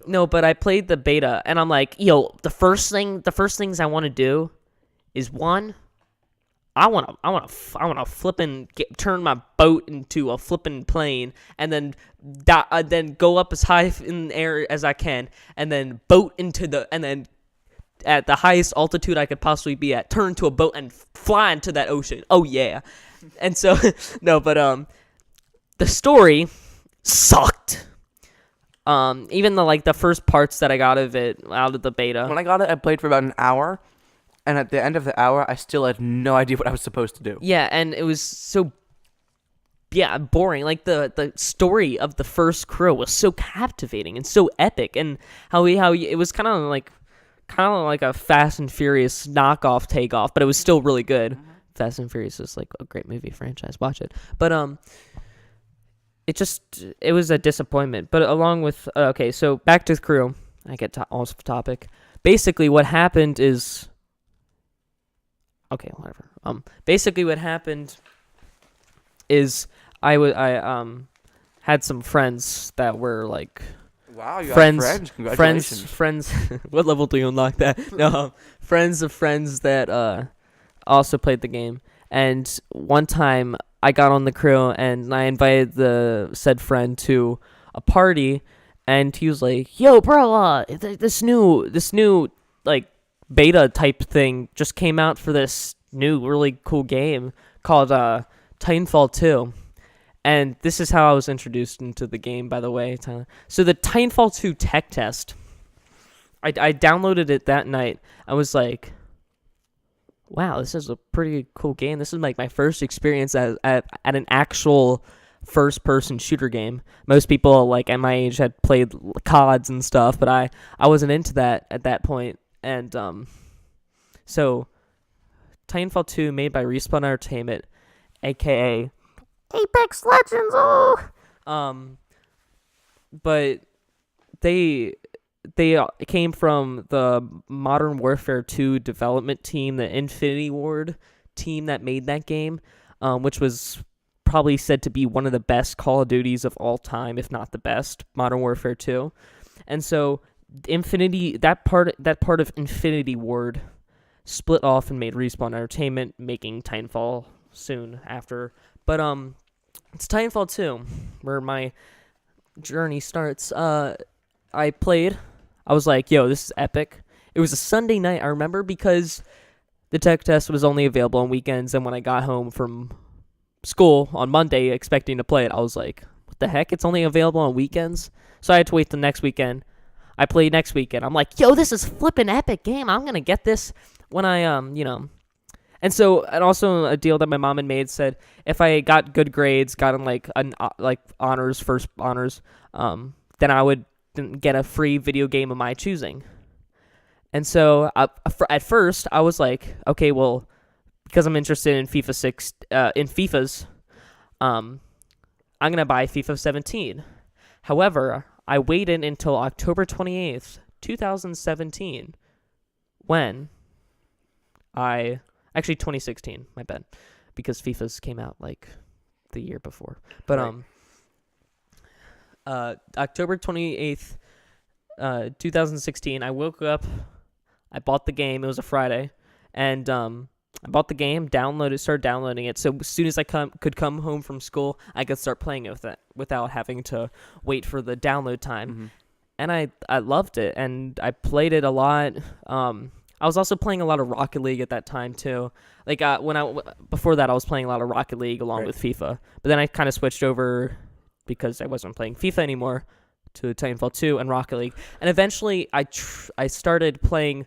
No, but I played the beta and I'm like, yo, the first things I want to do is one, I want to flippin' turn my boat into a flippin' plane, and then go up as high in the air as I can, and then and then at the highest altitude I could possibly be at, turn to a boat and fly into that ocean. Oh yeah. And so no, but the story sucked. Even the first parts that I got out of the beta. When I got it, I played for about an hour, and at the end of the hour, I still had no idea what I was supposed to do. Yeah, and it was so boring. Like the story of the first Crew was so captivating and so epic, and how it was kind of like a Fast and Furious knockoff takeoff, but it was still really good. Fast and Furious is like a great movie franchise. Watch it. But it was a disappointment. But along with okay, so back to the Crew. I get off topic. Basically, what happened is okay, whatever. Basically, what happened is I had some friends that were like Wow, you friends, have friends. Congratulations. friends. What level do you unlock that? No, friends of friends that also played the game. And one time I got on the Crew and I invited the said friend to a party, and he was like, "Yo, bro, this new like beta type thing just came out for this new really cool game called Titanfall 2." And this is how I was introduced into the game, by the way, Tyler. So the Titanfall 2 tech test, I downloaded it that night. I was like, wow, this is a pretty cool game. This is like my first experience at an actual first-person shooter game. Most people like at my age had played CODs and stuff, but I wasn't into that at that point. And so Titanfall 2, made by Respawn Entertainment, aka Apex Legends. But they came from the Modern Warfare 2 development team, the Infinity Ward team that made that game, which was probably said to be one of the best Call of Duties of all time, if not the best, Modern Warfare 2. And so that part of Infinity Ward split off and made Respawn Entertainment, making Titanfall soon after. But it's Titanfall 2 where my journey starts. I played. I was like, yo, this is epic. It was a Sunday night, I remember, because the tech test was only available on weekends, and when I got home from school on Monday expecting to play it, I was like, what the heck? It's only available on weekends? So I had to wait the next weekend. I played next weekend. I'm like, yo, this is flippin' epic game. I'm going to get this when I, And also a deal that my mom had made said if I got good grades, got in like honors, first honors, then I would get a free video game of my choosing. And so at first I was like, okay, well, because I'm interested in FIFA's, I'm gonna buy FIFA 17. However, I waited until October 28th, 2017, when actually 2016, my bad, because FIFA's came out like the year before. But October 28th, 2016, I woke up, I bought the game. It was a Friday, and I bought the game, started downloading it. So as soon as I could come home from school, I could start playing it with it without having to wait for the download time. Mm-hmm. and I loved it, and I played it a lot. I was also playing a lot of Rocket League at that time too. Like before that, I was playing a lot of Rocket League along Right. with FIFA. But then I kind of switched over because I wasn't playing FIFA anymore to Titanfall 2 and Rocket League. And eventually, I started playing.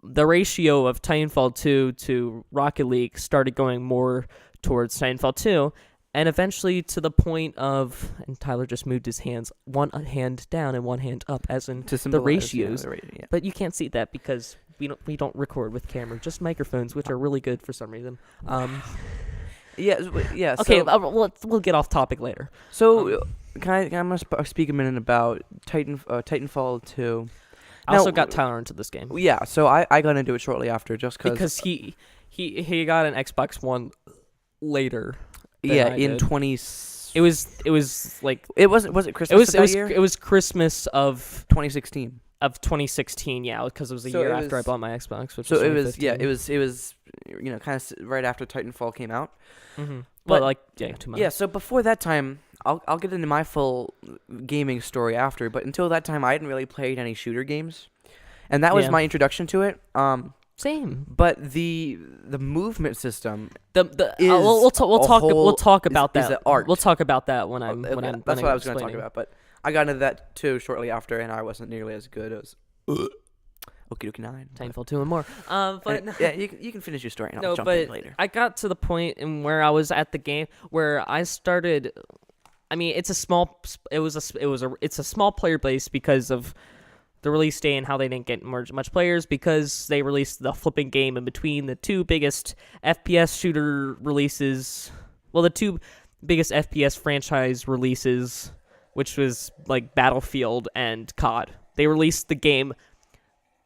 The ratio of Titanfall 2 to Rocket League started going more towards Titanfall 2, and eventually to the point of, and Tyler just moved his hands, one hand down and one hand up, as in To the symbolize, ratios. yeah. But you can't see that because we don't record with camera, just microphones, which are really good for some reason. Yeah. Okay, So, we'll get off topic later. so I'm gonna speak a minute about Titanfall 2. I also Now- got Tyler into this game Yeah. So I got into it shortly after, just because he got an Xbox One later. than yeah, I in did. 20. It was like It was it Christmas was of it that was year? it was Christmas of 2016. 2016, yeah, because it was a So year it after I was- bought my Xbox. Which So it was 2015. it was kind of right after Titanfall came out. Mm-hmm. but- Well, like 2 months. Yeah, so before that time, I'll get into my full gaming story after, but until that time I hadn't really played any shooter games. And that was Yeah. my introduction to it. Same. But the movement system The is we'll a talk about is that. an art. We'll talk about that when I'm okay, when I'm. that's when what I'm I was going to talk explaining. about, but I got into that too shortly after, and I wasn't nearly as good as Okie dokie 9. Titanfall 2 and more. But Yeah, you can finish your story and I'll no, jump in but later. I got to the point in where I was at the game where I started. I mean, it's a small player base because of the release day and how they didn't get much players because they released the flipping game in between the two biggest FPS shooter releases. Well, the two biggest FPS franchise releases, which was like Battlefield and COD. They released the game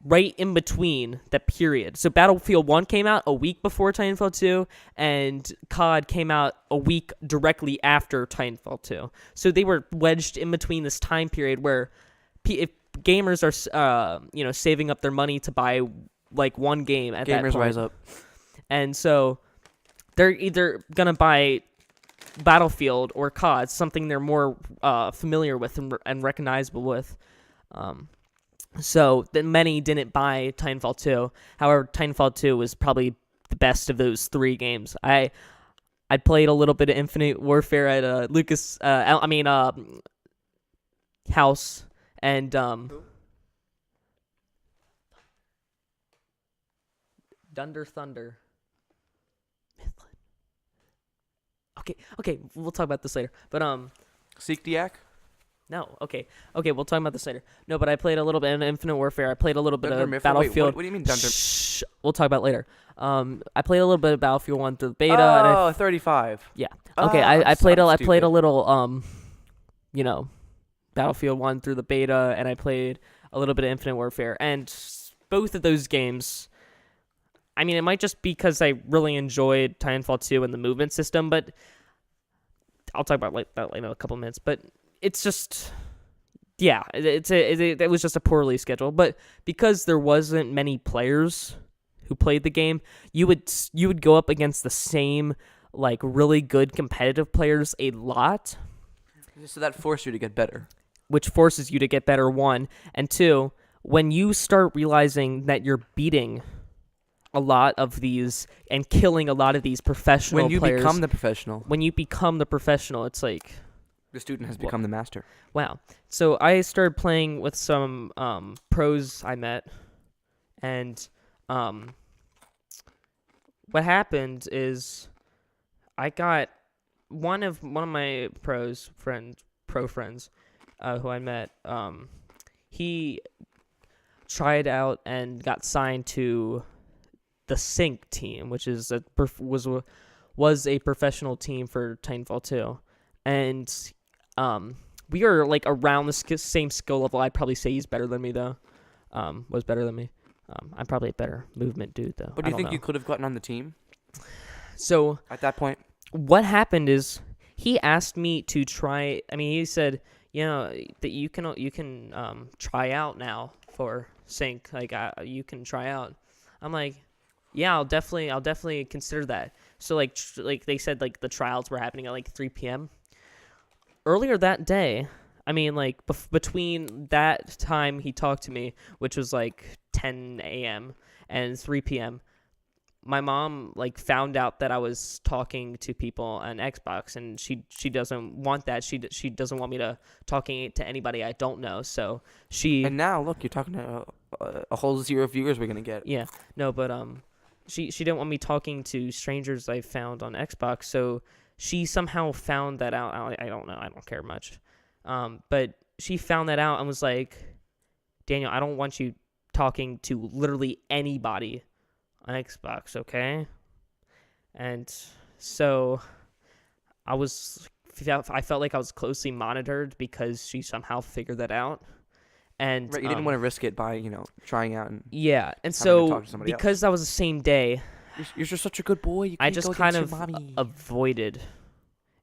right in between that period. So Battlefield 1 came out a week before Titanfall 2, and COD came out a week directly after Titanfall 2. So they were wedged in between this time period where if gamers are saving up their money to buy like one game at that Gamers point. rise up. And so they're either going to buy Battlefield or COD, something they're more familiar with and recognizable with. So then many didn't buy Titanfall 2. However, Titanfall 2 was probably the best of those three games. I played a little bit of Infinite Warfare at Lucas house and Dunder Thunder. Okay, we'll talk about this later. But Seek Diak? no, okay, we'll talk about this later. No, but I played a little bit in Infinite Warfare. I played a little bit Dunder of Mifflin? Battlefield. Wait, what do you mean Dunder? Shh, we'll talk about it later. I played a little bit of Battlefield 1 through the beta. And I 35. Yeah. Oh, Okay, I'm I played so I played a stupid. little Battlefield 1 through the beta, and I played a little bit of Infinite Warfare, and both of those games. I mean, it might just be because I really enjoyed Titanfall 2 and the movement system, but I'll talk about that in a couple minutes. But it's just, yeah, it was just a poorly scheduled. But because there wasn't many players who played the game, you would go up against the same like really good competitive players a lot, So that forced you to get better. which forces you to get better, one. And two, when you start realizing that you're beating a lot of these and killing a lot of these professional When you players, become the professional, when you become the professional, it's like, the student has become the master. wow. So I started playing with some pros I met, and what happened is I got one of my pro friends who I met. He tried out and got signed to the Sync team, which is was a professional team for Titanfall 2, and we are like around the same skill level. I'd probably say he's better than me though. Was better than me. I'm probably a better movement dude though. But do you think you could have gotten on the team So at that point? what happened is he asked me to try. I mean, he said, that you can try out now for Sync. Like you can try out. I'm like, yeah, I'll definitely consider that. So like they said, like the trials were happening at like 3 p.m. Earlier that day, I mean, like between that time he talked to me, which was like 10 a.m. and 3 p.m., my mom like found out that I was talking to people on Xbox, and she doesn't want that. She doesn't want me to talking to anybody I don't know. So she And now, look, you're talking to a whole 0 viewers we're gonna get. yeah, no, but she didn't want me talking to strangers I found on Xbox. So she somehow found that out. I don't know. I don't care much. But she found that out and was like, Daniel, I don't want you talking to literally anybody on Xbox, okay? And so I felt like I was closely monitored because she somehow figured that out. And Right, you didn't want to risk it by trying out and yeah, and having to so talk to somebody because that was the same day, you're just such a good boy. You I can't just go kind against of your mommy. avoided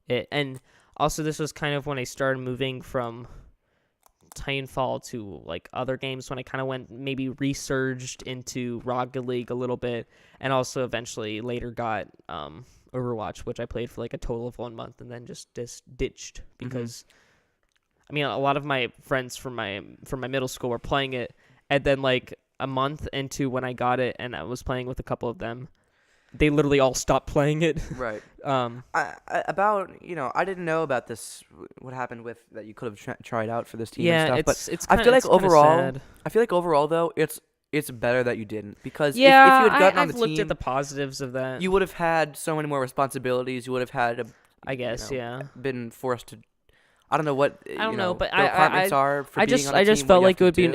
it. And also this was kind of when I started moving from Titanfall to like other games, when I kind of went maybe resurged into Rocket League a little bit, and also eventually later got Overwatch, which I played for like a total of 1 month and then just ditched because I mean a lot of my friends from my middle school were playing it, and then like a month into when I got it and I was playing with a couple of them, they literally all stopped playing it. Right. Um I didn't know about this. What happened with that? You could have tried out for this team. yeah, and stuff, it's but I kinda, feel like it's kinda overall, sad. I feel like overall though, it's better that you didn't, because Yeah, if you had gotten on I've the looked team, at the positives of that. you would have had so many more responsibilities. You would have had I guess, know, yeah. been forced to. I don't know what I don't know, but the requirements are for I being just on a I just team, what felt you like it have would to be do,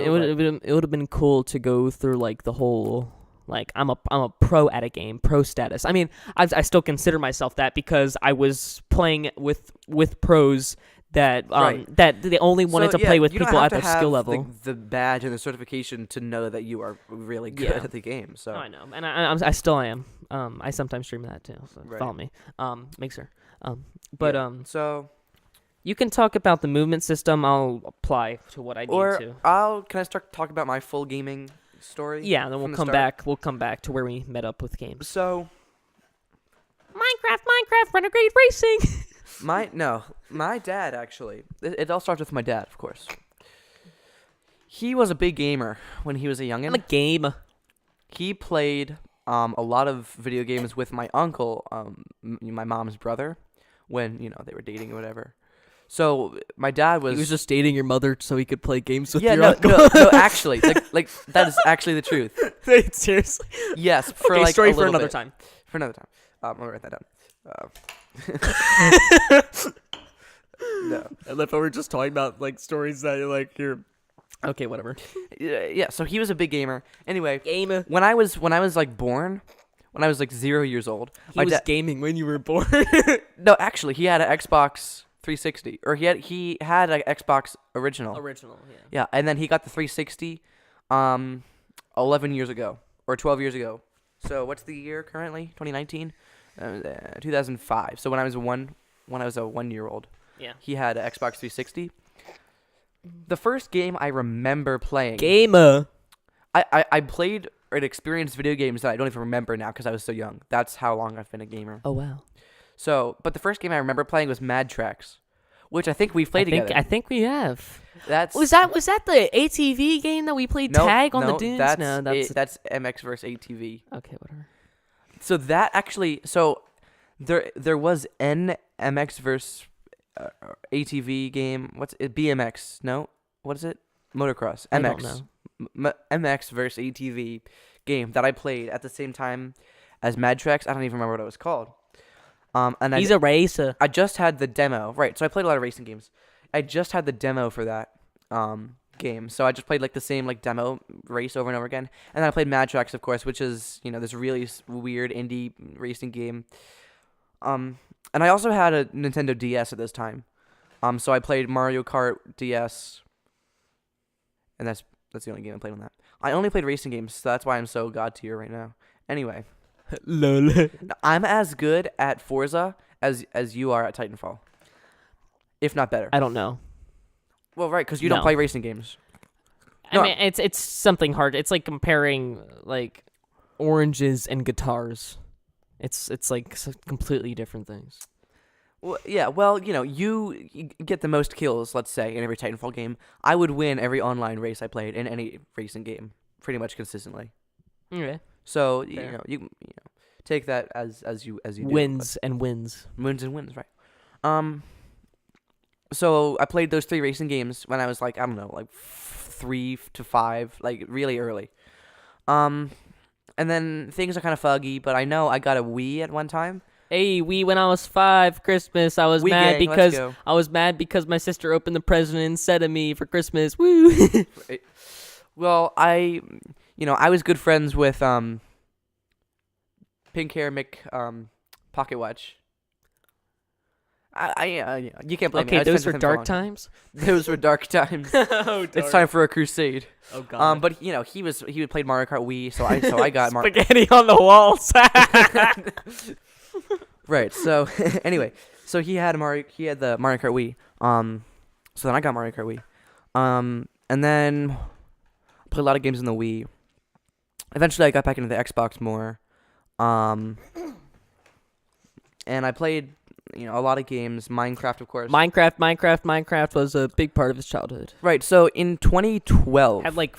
but- it would have been cool to go through like the whole like I'm a pro at a game, pro status. I mean, I still consider myself that because I was playing with pros that Right. that they only wanted So, to play with you don't people have at to their skill have level. The badge and the certification to know that you are really good Yeah. at the game. So Oh, I know, and I still am. I sometimes stream that too. So Right. follow me. Make sure. But yeah. So you can talk about the movement system. I'll apply to what I need or to. can I start talking about my full gaming story? Yeah, then from we'll the come start? back. We'll come back to where we met up with games. So Minecraft, Renegade Racing. my dad actually. It all starts with my dad, of course. He was a big gamer when he was a youngin. I'm a game. He played a lot of video games with my uncle, my mom's brother, when they were dating or whatever. So my dad was. He was just dating your mother so he could play games with yeah, your no, uncle. no, actually, like that is actually the truth. Wait, seriously? Yes, for Okay, like story a for little another bit. time. For another time. I'll write that down. No. I love how we're just talking about like stories that you're okay, whatever. Yeah. So he was a big gamer. Anyway, Game. when I was like born, when I was like 0 years old, He my was dad. gaming when you were born. No, actually, he had an Xbox 360, or he had an Xbox original. Original, yeah. Yeah, and then he got the 360, 11 years ago or 12 years ago. So what's the year currently? 2019, 2005. So when I was a 1-year-old, Yeah. he had an Xbox 360. The first game I remember playing, Gamer. I played and experienced video games that I don't even remember now because I was so young. That's how long I've been a gamer. Oh wow. So, but the first game I remember playing was Mad Trax, which I think we played together. I think we have. That's Was that the ATV game that we played tag on the dunes? That's No, that's MX versus ATV. okay. Whatever. So that actually, there was an MX versus ATV game. What's it? BMX? No, what is it? Motocross. I MX. don't MX versus ATV game that I played at the same time as Mad Trax. I don't even remember what it was called. And He's a racer. I just had the demo. Right. So I played a lot of racing games. I just had the demo for that game. So I just played like the same like demo race over and over again. And then I played Mad Trax, of course, which is, this really weird indie racing game. And I also had a Nintendo DS at this time. So I played Mario Kart DS. And that's the only game I played on that. I only played racing games, so that's why I'm so god tier right now. Anyway, Lol. I'm as good at Forza as you are at Titanfall, if not better. I don't know. Well, right, because you don't No. play racing games. I No. mean, it's something hard. It's like comparing like oranges and guitars. It's like completely different things. Well, yeah, well, you get the most kills, let's say, in every Titanfall game. I would win every online race I played in any racing game, pretty much consistently. Okay. So Fair. you take that as you do. Wins and wins. Wins and wins, right? So I played those 3 racing games when I was like, I don't know, like 3 to 5, like really early. And then things are kind of foggy, but I know I got a Wii at one time. Hey, when I was 5 Christmas, I was Wii mad gang, let's because go. I was mad because my sister opened the present instead of me for Christmas. Woo! Well, I was good friends with Pink Hair Pocket Watch. You can't blame me. I Okay, was those friends were with him for a dark long time. times. Those were dark times. Oh, It's time for a crusade. Oh God. But he would play Mario Kart Wii, so I got Mario. Spaghetti on the walls. Right. So anyway, so he had the Mario Kart Wii. So then I got Mario Kart Wii. And then played a lot of games in the Wii. Eventually, I got back into the Xbox more. And I played, a lot of games. Minecraft, of course. Minecraft was a big part of his childhood. Right. So in 2012, Had like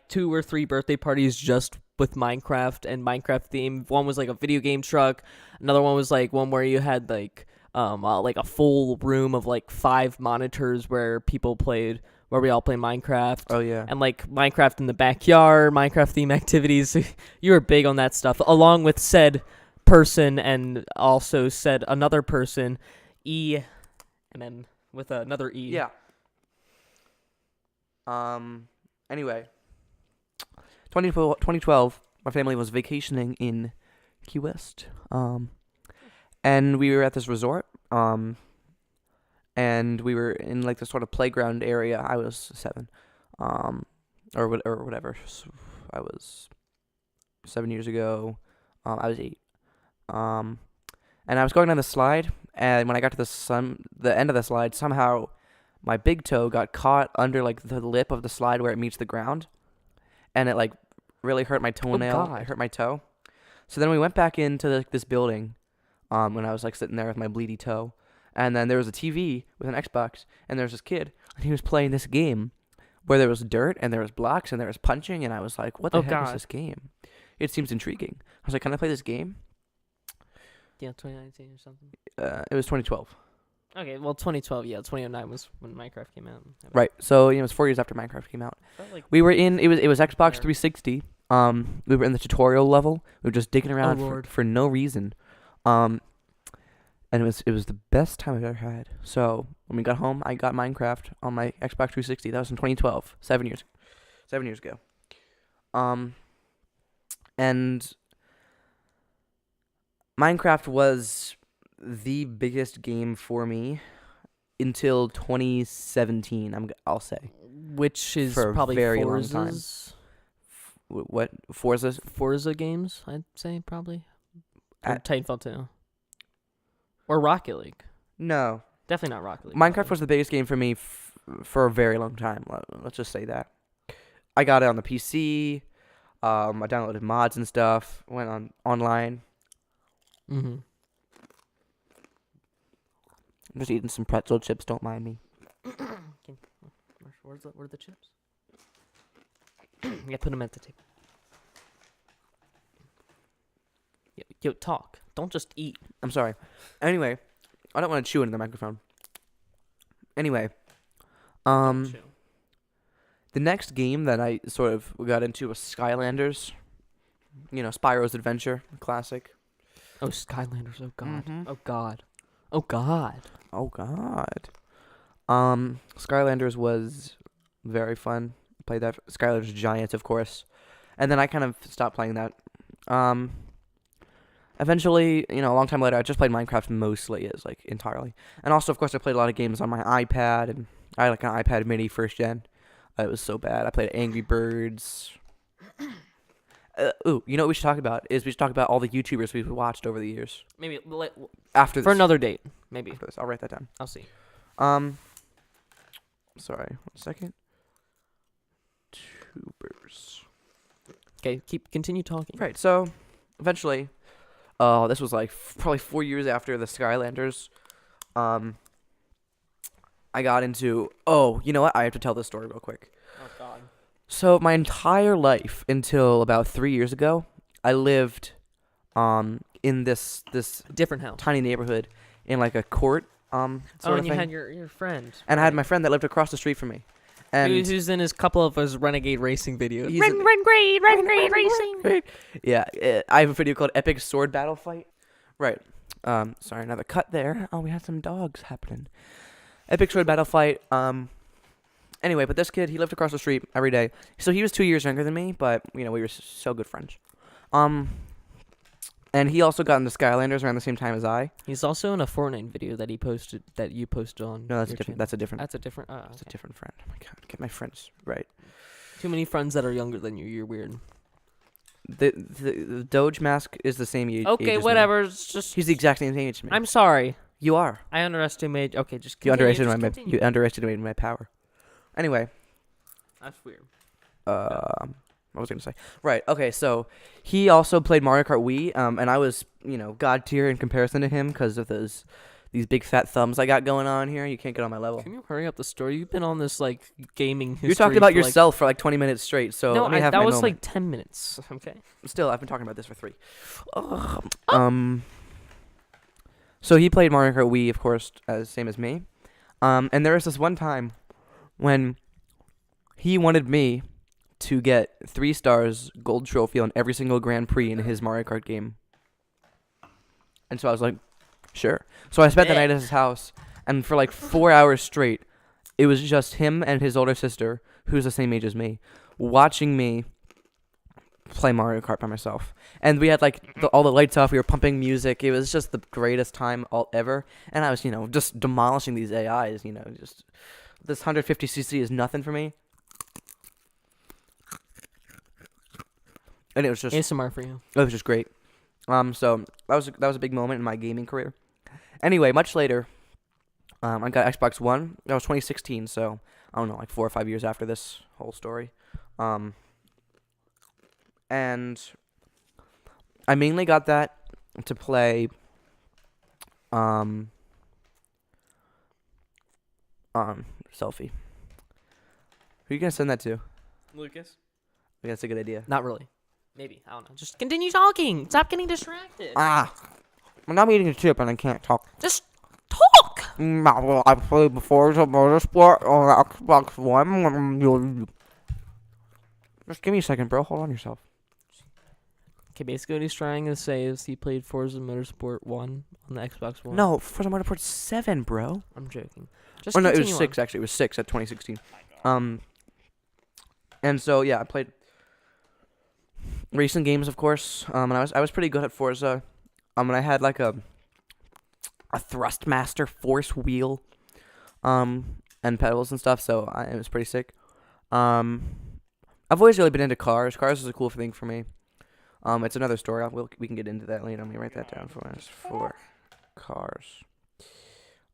2 or 3 birthday parties just with Minecraft and Minecraft theme. One was like a video game truck. Another one was like one where you had like a full room of like 5 monitors where we all play Minecraft. oh yeah. And like Minecraft in the backyard, Minecraft theme activities. You were big on that stuff, along with said person and also said another person, and then with another E. Yeah. Anyway, 2012, my family was vacationing in Key West. And we were at this resort. And we were in like this sort of playground area. I was 7. Or whatever. So I was 7 years ago. I was 8. And I was going down the slide, and when I got to the end of the slide, somehow my big toe got caught under like the lip of the slide where it meets the ground, and it like really hurt my toenail. God. It hurt my toe. So then we went back into this building, when I was like sitting there with my bleedy toe, and then there was a TV with an Xbox, and there was this kid, and he was playing this game where there was dirt and there was blocks and there was punching, and I was like, what the heck is God. this game? It seems intriguing. I was like, can I play this game? Yeah, 2019 or something. It was 2012. Okay, well, 2012, yeah, 2009 was when Minecraft came out. Right. So it was 4 years after Minecraft came out. Felt like We were in it was Xbox Fair. 360. We were in the tutorial level. We were just digging around Lord. for no reason. And it was the best time I've ever had. So when we got home, I got Minecraft on my Xbox 360. That was in 2012, 7 years ago. And Minecraft was the biggest game for me until 2017. I'll say which is for a probably very long time. Forza's what Forza games, I'd say probably. Or At- Titanfall 2. Or Rocket League. No, Definitely not Rocket League. Minecraft was the biggest game for me for a very long time. Let's just say that. I got it on the PC. I downloaded mods and stuff. Went online. Mm-hmm. I'm just eating some pretzel chips. Don't mind me. Where are the chips? Yeah, put them at the table. Yo, talk. Don't just eat. I'm sorry. Anyway, I don't want to chew into the microphone. Anyway, the next game that I sort of got into was Skylanders. Spyro's Adventure, classic. Oh, Skylanders. Oh, God. Mhm. Oh, God. Oh, God. Oh God. Skylanders was very fun. Played that. Skylanders Giants, of course, and then I kind of stopped playing that. Eventually, a long time later, I just played Minecraft mostly, entirely, and also, of course, I played a lot of games on my iPad, and I had like an iPad Mini first gen. It was so bad. I played Angry Birds. What we should talk about is we should talk about all the YouTubers we've watched over the years. Maybe After this, for another date. Maybe. after this, I'll write that down. I'll see. Sorry, 1 second. Tubers. Okay, continue talking. Right, so eventually, this was like probably 4 years after the Skylanders. I got into. Oh, you know what? I have to tell this story real quick. Oh God. So my entire life until about 3 years ago, I lived in this Different house. tiny neighborhood in like a court Oh, sort and of you thing. had your friend. And I had my friend that lived across the street from me. And who's in his couple of his Renegade Racing videos. he's in- Renegade Racing. yeah, I have a video called Epic Sword Battle Fight. Right. Sorry, another cut there. Oh, we had some dogs happening. Epic Sword Battle Fight. Anyway, but this kid, he lived across the street every day. So he was 2 years younger than me, but we were so good friends. And he also got into Skylanders around the same time as I. He's also in a Fortnite video that you posted on. No, that's your different. channel. That's a different. That's a different. That's a different friend. Oh my god, get my friends right. Too many friends that are younger than you. You're weird. The Doge mask is the same age. Okay, as me. whatever. It's just. He's the exact same age as me. I'm sorry. You are. I underestimated. Okay, just You continue, underestimated just my. continue. You underestimated my power. Anyway. That's weird. What was I gonna say? Right. Okay. So he also played Mario Kart Wii. And I was, god tier in comparison to him because of these big fat thumbs I got going on here. You can't get on my level. Can you hurry up the story? You've been on this like gaming history. You're talking about for, like- yourself for like 20 minutes straight. So No, let me have that my was moment. like 10 minutes. Okay. Still, I've been talking about this for 3. So he played Mario Kart Wii, of course, same as me. And there was this one time when he wanted me to get 3 stars gold trophy on every single Grand Prix in his Mario Kart game. And so I was like, sure. So I spent the night at his house, and for like 4 hours straight, it was just him and his older sister, who's the same age as me, watching me play Mario Kart by myself. And we had like all the lights off, we were pumping music. It was just the greatest time ever. And I was, just demolishing these AIs, just this 150cc is nothing for me. And it was just ASMR for you. it was just great. So that was a big moment in my gaming career. Anyway, much later, I got Xbox One. That was 2016, so I don't know, like 4 or 5 years after this whole story. And I mainly got that to play Selfie. Who are you gonna send that to? Lucas? I think that's a good idea. Not really. Maybe. I don't know. Just continue talking. Stop getting distracted. I'm not eating a chip and I can't talk. Just talk. Well, I played before the Motorsport on Xbox One. Just give me a second, bro. Hold on yourself. Okay, basically what he's trying to say is he played Forza Motorsport 1 on the Xbox One. No, Forza Motorsport 7, bro. I'm joking. Just Oh no, it was continue 6 actually. It was 6 at 2016. And so yeah, I played racing games, of course. And I was pretty good at Forza. And I had like a Thrustmaster force wheel, and pedals and stuff. So it was pretty sick. I've always really been into cars. Cars is a cool thing for me. It's another story. We can get into that later. Let me write that down for us. For cars.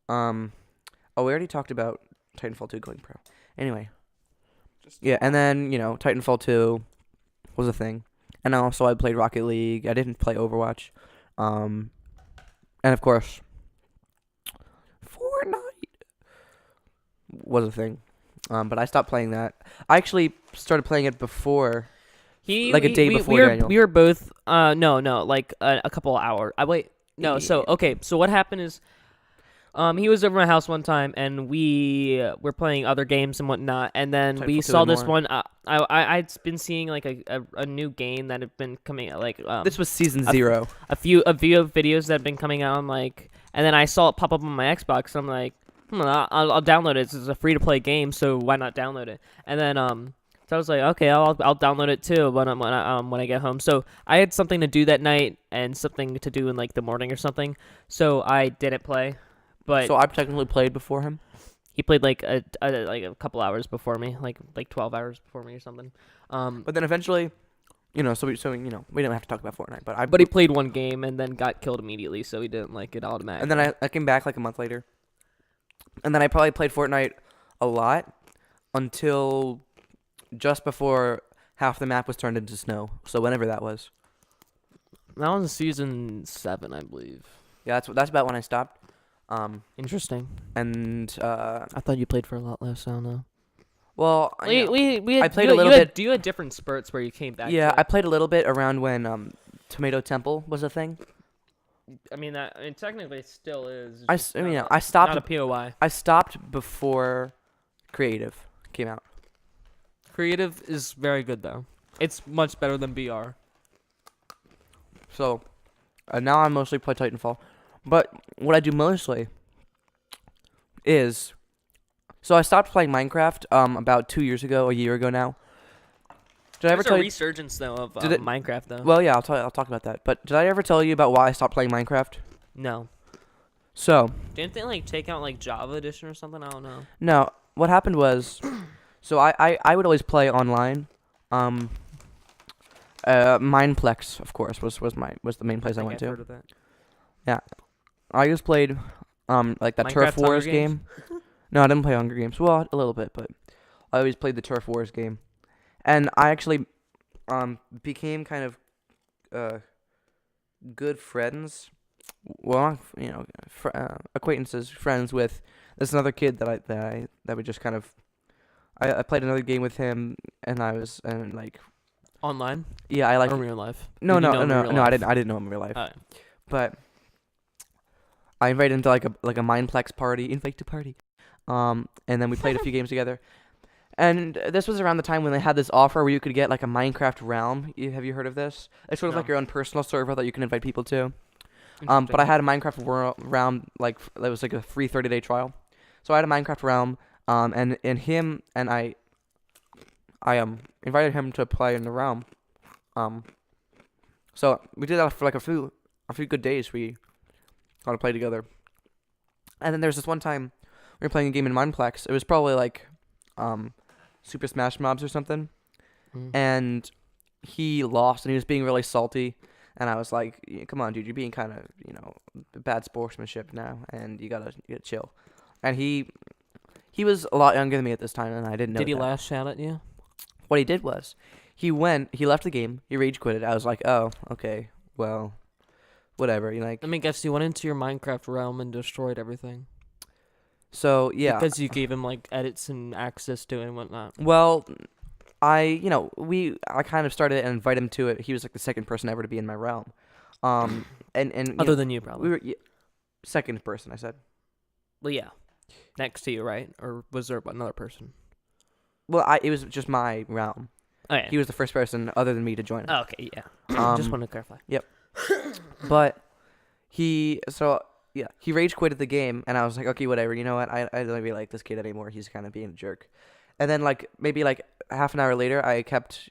Oh, we already talked about Titanfall 2 going pro. Anyway. Yeah, and then, Titanfall 2 was a thing. And also I played Rocket League. I didn't play Overwatch. And of course, Fortnite was a thing. But I stopped playing that. I actually started playing it before. Like a day before Daniel. We were both no, like a couple of hours. So what happened is he was over my house one time and we were playing other games and whatnot, and then we Titanfall 2 saw and this more. one I'd been seeing like a new game that had been coming out, like This was season 0. a few videos that have been coming out. I'm like, and then I saw it pop up on my Xbox. So I'm like, I'll download it. It's a free to play game, so why not download it? And then so I was like, okay, I'll download it too when I get home. So I had something to do that night and something to do in like the morning or something. So I didn't play, but So I've technically played before him. he played like a couple hours before me, like 12 hours before me or something. But then eventually, we didn't have to talk about Fortnite. But he played one game and then got killed immediately, so he didn't like it automatically. And then I came back like a month later. And then I probably played Fortnite a lot until just before half the map was turned into snow. So whenever that was. That was season 7, I believe. Yeah, that's about when I stopped. Interesting. And I thought you played for a lot less. I don't know. well, you know, We had, I played a little bit. You had different spurts where you came back. Yeah, to I it. played a little bit around when Tomato Temple was a thing. I mean technically it still is. I stopped. Not a POI. I stopped before Creative came out. Creative is very good though. It's much better than BR. So now I mostly play Titanfall. But what I do mostly is, so I stopped playing Minecraft about 2 years ago, a year ago now. Did I ever There's tell a you? resurgence though of Did it- Minecraft though. Well, yeah, I'll talk about that. But did I ever tell you about why I stopped playing Minecraft? No. So Didn't they like take out like Java Edition or something? I don't know. no, what happened was, so I would always play online. Mineplex, of course, was the main place I went to. Heard of that. I just played like that Turf Minecraft's Hunger Wars Games? game. No, I didn't play Hunger Games. Well, a little bit, but I always played the Turf Wars game, and I actually became kind of good friends. Well, you know, acquaintances, friends with this another kid that would just kind of. I played another game with him, and like Online yeah, I like or real life? no Did you no know him in no real no I life? didn't know him in real life, Oh. but I invited him to like a Mineplex party, invite to party, and then we played a few games together. And this was around the time when they had this offer where you could get like a Minecraft realm. Have you heard of this? It's sort of No. like your own personal server that you can invite people to. But I had a Minecraft realm, like that was like a free 30-day trial. So I had a Minecraft realm, and him and I invited him to play in the realm. So we did that for like a few good days. We got to play together. And then there's this one time we were playing a game in Mineplex. It was probably like Super Smash Mobs or something. Mm. And he lost, and he was being really salty. And I was like, "Come on, dude, you're being kind of, bad sportsmanship now, and you gotta chill." And he was a lot younger than me at this time, and I didn't know. Did he that. lash out at you? What he did was, he left the game, he rage quitted. I was like, "Oh, okay, well, whatever." Let me guess. You went into your Minecraft realm and destroyed everything. So yeah, Because you gave him like edits and access to it and whatnot. well, I kind of started to invite him to it. He was like the second person ever to be in my realm, and Other than you, probably. we were second person. I said. Well, yeah. Next to you, right? Or was there another person? Well, it was just my realm. Oh, yeah. He was the first person other than me to join it. Oh, okay, yeah. Just wanted to clarify. But he rage quitted the game, and I was like, okay, whatever. You know what? I don't really like this kid anymore. He's kind of being a jerk. And then like maybe like half an hour later, I kept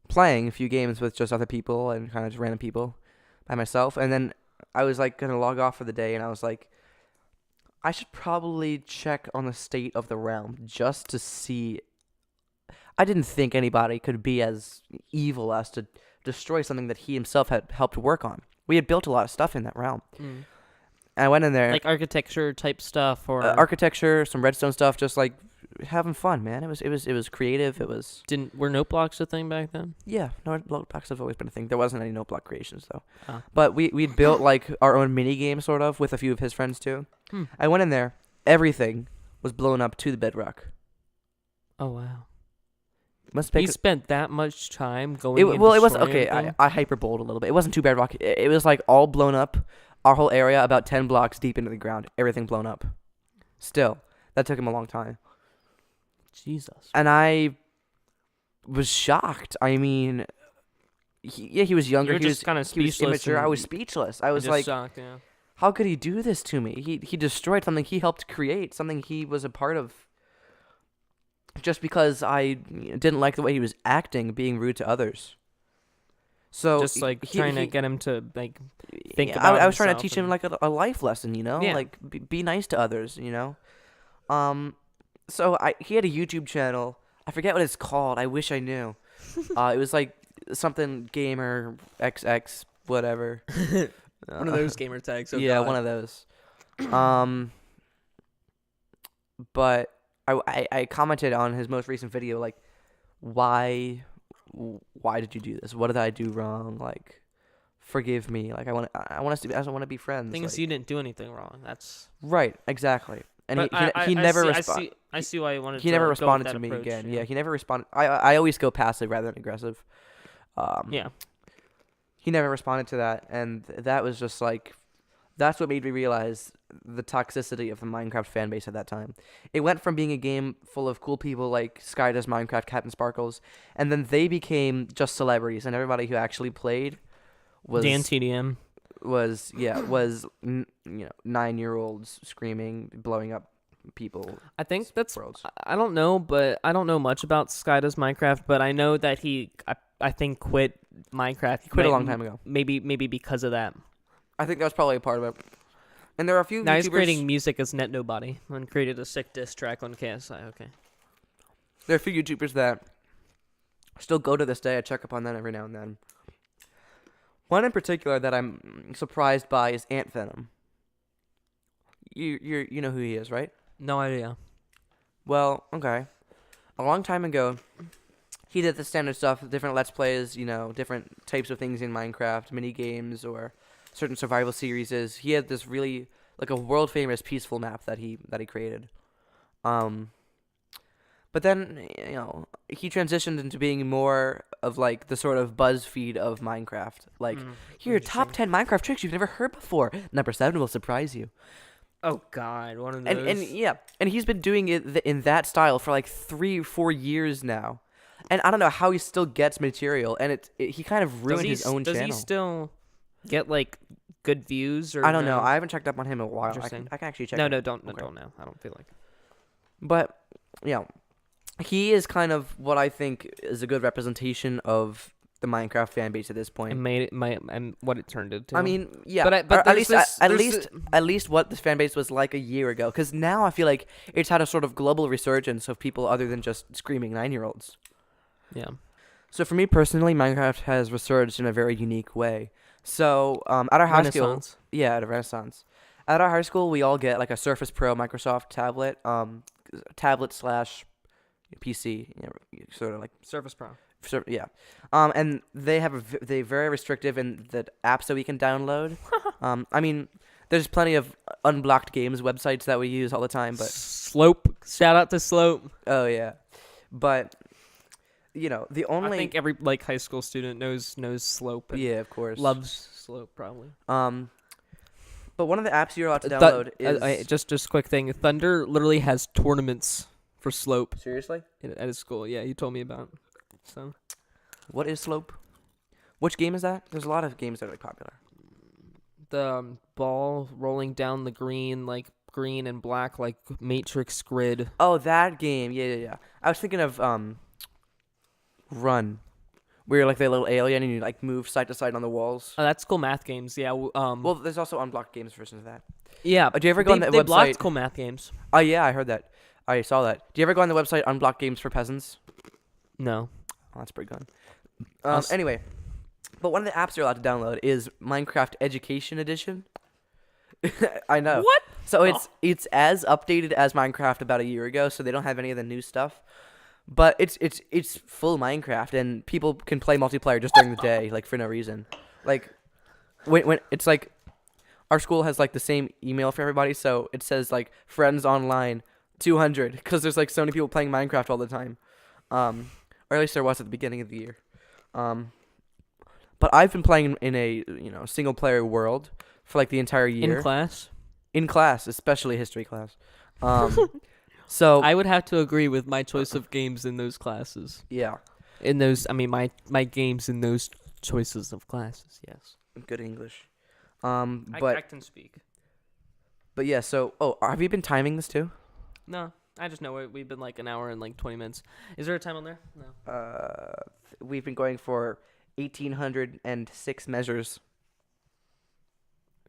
playing a few games with just other people and kind of just random people by myself. And then I was like gonna log off for the day, and I was like, I should probably check on the state of the realm just to see. I didn't think anybody could be as evil as to destroy something that he himself had helped work on. We had built a lot of stuff in that realm. Mm. And I went in there, Like architecture type stuff or architecture, some redstone stuff, just like having fun, man. It was creative. It was were note blocks a thing back then? yeah. No, note blocks have always been a thing. There wasn't any note block creations though. Oh. But we'd built like our own mini game sort of with a few of his friends too. Hmm. I went in there, everything was blown up to the bedrock. Oh wow. Must You make spent that much time going it was destroying okay. everything? I hyperboled a little bit. It wasn't too bedrock. It was like all blown up. Our whole area about 10 blocks deep into the ground. Everything blown up. Still, that took him a long time. Jesus. And I was shocked. I mean, he was younger. You were He just was kind of he was speechless. immature. I and- was speechless. I was just like, shocked, yeah. how could he do this to me? He destroyed something he helped create, something he was a part of. Just because I didn't like the way he was acting, being rude to others. So Just like trying to get him to like think yeah, about I was trying to himself teach him and- like a life lesson, Yeah. like be nice to others, So he had a YouTube channel. I forget what it's called. I wish I knew. It was like something gamer XX whatever. one of those gamer tags. Oh yeah, God. one of those. But I commented on his most recent video like, why did you do this? What did I do wrong? Like, forgive me. Like I want us to. I want to be friends. Thing is, like- you didn't do anything wrong. That's right, exactly. And but he never I responded. see why you wanted. He to never go with responded that to me approach, again. Yeah, he never responded. I always go passive rather than aggressive. Yeah. He never responded to that, and that was just like, that's what made me realize the toxicity of the Minecraft fan base at that time. It went from being a game full of cool people like Sky does Minecraft, Captain Sparkles, and then they became just celebrities, and everybody who actually played was Dan TDM. was 9-year-olds screaming, blowing up people. I think that's. Worlds. I don't know, but I don't know much about Sky Does Minecraft, but I know that I think quit Minecraft. He quit a long time ago. Maybe because of that. I think that was probably a part of it. And there are a few Now he's YouTubers- creating music as Net Nobody and created a sick diss track on KSI. Okay. There are a few YouTubers that still go to this day. I check up on them every now and then. One in particular that I'm surprised by is Ant Venom. You know who he is, right? No idea. Well, okay. A long time ago, he did the standard stuff, different Let's Plays, different types of things in Minecraft, mini games or certain survival series. He had this really like a world famous peaceful map that he created. But then, he transitioned into being more of like the sort of BuzzFeed of Minecraft. Like, here, top 10 Minecraft tricks you've never heard before. Number 7 will surprise you. Oh God, one of those. And he's been doing it in that style for like 3 or 4 years now. And I don't know how he still gets material, and he kind of ruined his own channel. Does he still get like good views or? I don't know. no? I haven't checked up on him in a while. I Interesting. can actually check. No, it. don't Okay. now. I don't feel like. But he is kind of what I think is a good representation of the Minecraft fan base at this point. And made it and what it turned into. I mean, yeah, but at there's at least what this fan base was like a year ago. Because now I feel like it's had a sort of global resurgence of people other than just screaming 9-year-olds. yeah. So for me personally, Minecraft has resurged in a very unique way. So at our high school, Renaissance. at a Renaissance, at our high school we all get like a Surface Pro Microsoft tablet, tablet / PC, sort of like. Surface Pro. Yeah, and they have they very restrictive in the apps that we can download. I mean, there's plenty of unblocked games websites that we use all the time, but Slope. Shout out to Slope. oh yeah, but the only I think every high school student knows Slope. And yeah, of course, loves Slope probably. but one of the apps you're allowed to download is Just quick thing. Thunder literally has tournaments for Slope seriously. at his school. Yeah, he told me about. So What is Slope? Which game is that? There's a lot of games that are popular. the ball rolling down the green and black matrix grid. Oh, that game. Yeah. I was thinking of Run, where you're like the little alien and you like move side to side on the walls. Oh, that's cool math games. Yeah. Well, there's also unblocked games versions of that. yeah. Do you ever go on that they blocked website? cool math games. Oh yeah, I heard that. I saw that. Do you ever go on the website Unblocked Games for Peasants? No. Oh, that's pretty good. I'll Anyway, but one of the apps you're allowed to download is Minecraft Education Edition. I know. What? So it's as updated as Minecraft about a year ago, so they don't have any of the new stuff. But it's full Minecraft, and people can play multiplayer just during the day, like for no reason. Like when it's like our school has like the same email for everybody, so it says like friends online 200 because there's like so many people playing Minecraft all the time. Or at least there was at the beginning of the year. But I've been playing in a single player world for like the entire year. In class? In class, especially history class. So I would have to agree with my choice of games in those classes. yeah, In those, I mean, my games in those choices of classes. Yes. good English. I But can speak. yeah. So have you been timing this too? No, I just know we've been like an hour and 20 minutes. Is there a time on there? No. We've been going for 1,806 measures.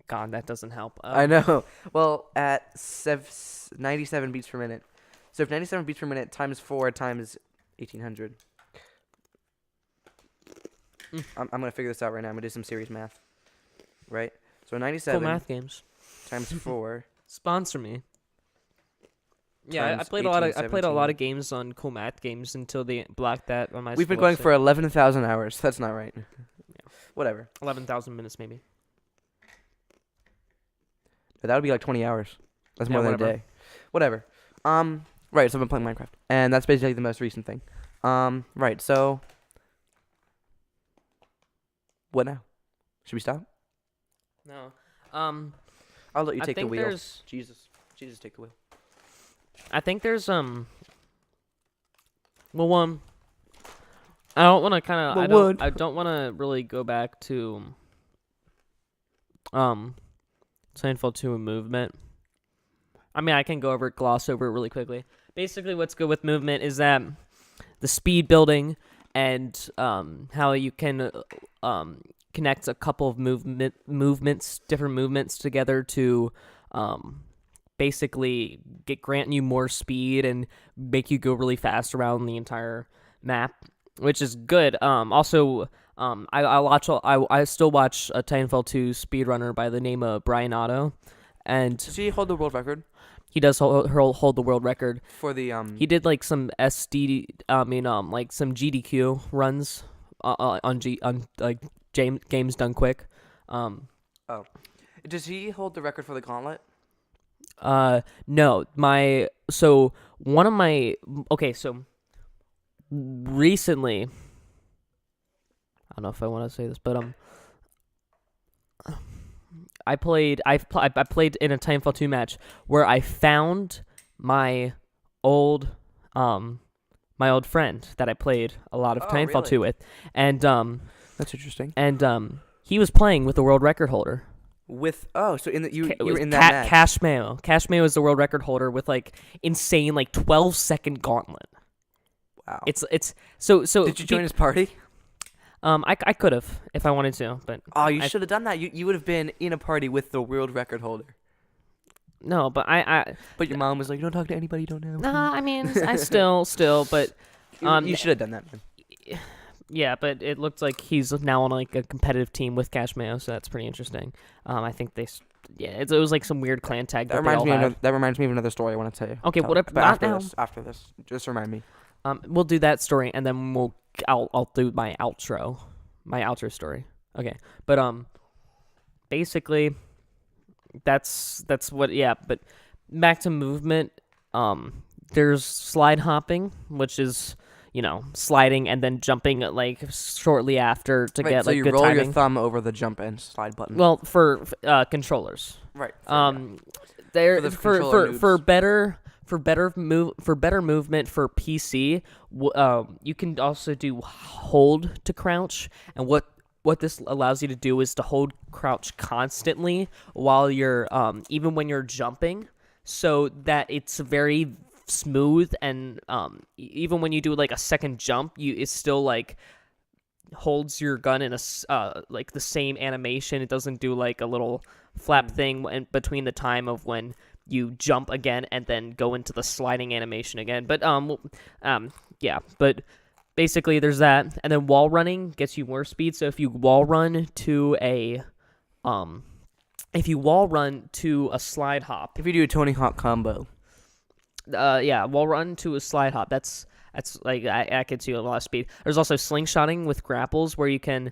God, that doesn't help. I know. Well, at 97 beats per minute. So if 97 beats per minute times 4 times 1,800. I'm gonna figure this out right now. I'm gonna do some serious math. Right. So 97 Cool math games. times 4. Sponsor me. Yeah, I Times played a lot of 1817. games on Cool Math Games until they blocked that on my. We've been school going for 11,000 hours. That's not right. Whatever. 11,000 minutes maybe. But that would be like 20 hours. That's more Yeah, than a day. Whatever. Right, so I've been playing Minecraft. And that's basically the most recent thing. Right, so what now? Should we stop? No. I'll let you I take the think wheel. there's Jesus, take the wheel. I think there's well, I don't want to kind of I don't want to really go back to Seinfeld 2 and movement. I mean, I can gloss over it really quickly. Basically, what's good with movement is that the speed building and how you can connect a couple of different movements together to basically grant you more speed and make you go really fast around the entire map, which is good. Also, I still watch a Titanfall 2 speedrunner by the name of Brian Otto, and Does he hold the world record he does hold the world record. for the He did like some like some GDQ runs on like games done quick. Does he hold the record for the gauntlet? No, so recently, I don't know if I want to say this, but I played in a Titanfall 2 match where I found my old friend that I played a lot of Titanfall really? 2 with, and That's interesting. he was playing with the world record holder. So you were in that match. Cash Mayo. Cash Mayo is the world record holder with like insane 12-second gauntlet. Wow. It's so. Did you join his party? I could have if I wanted to, but Oh, you should have done that. You would have been in a party with the world record holder. no, but I But your mom was like, "Don't talk to anybody you don't know." nah, I mean, I still, but you should have done that, man. yeah, but it looked like he's now on like a competitive team with Cash Mayo, so that's pretty interesting. I think it was like some weird clan tag That reminds me of another story I want to tell you. Okay, whatever. But Not now. after this, just remind me. We'll do that story, and then I'll do my outro story. Okay, but basically, that's what. Yeah, but back to movement. There's slide hopping, which is sliding and then jumping like shortly after to get so like you good roll timing. your thumb over the jump and slide button. Well, for controllers. Right. There For the controller for better movement for PC, you can also do hold to crouch, and what this allows you to do is to hold crouch constantly while you're even when you're jumping, so that it's very smooth, and even when you do like a second jump, it still like holds your gun in a like the same animation. It doesn't do like a little flap thing in between the time of when you jump again and then go into the sliding animation again. But yeah, but basically there's that, and then wall running gets you more speed. So if you wall run to a slide hop, If you do a Tony Hawk combo, wall run to a slide hop, that's like that gets you a lot of speed. There's also slingshotting with grapples, where you can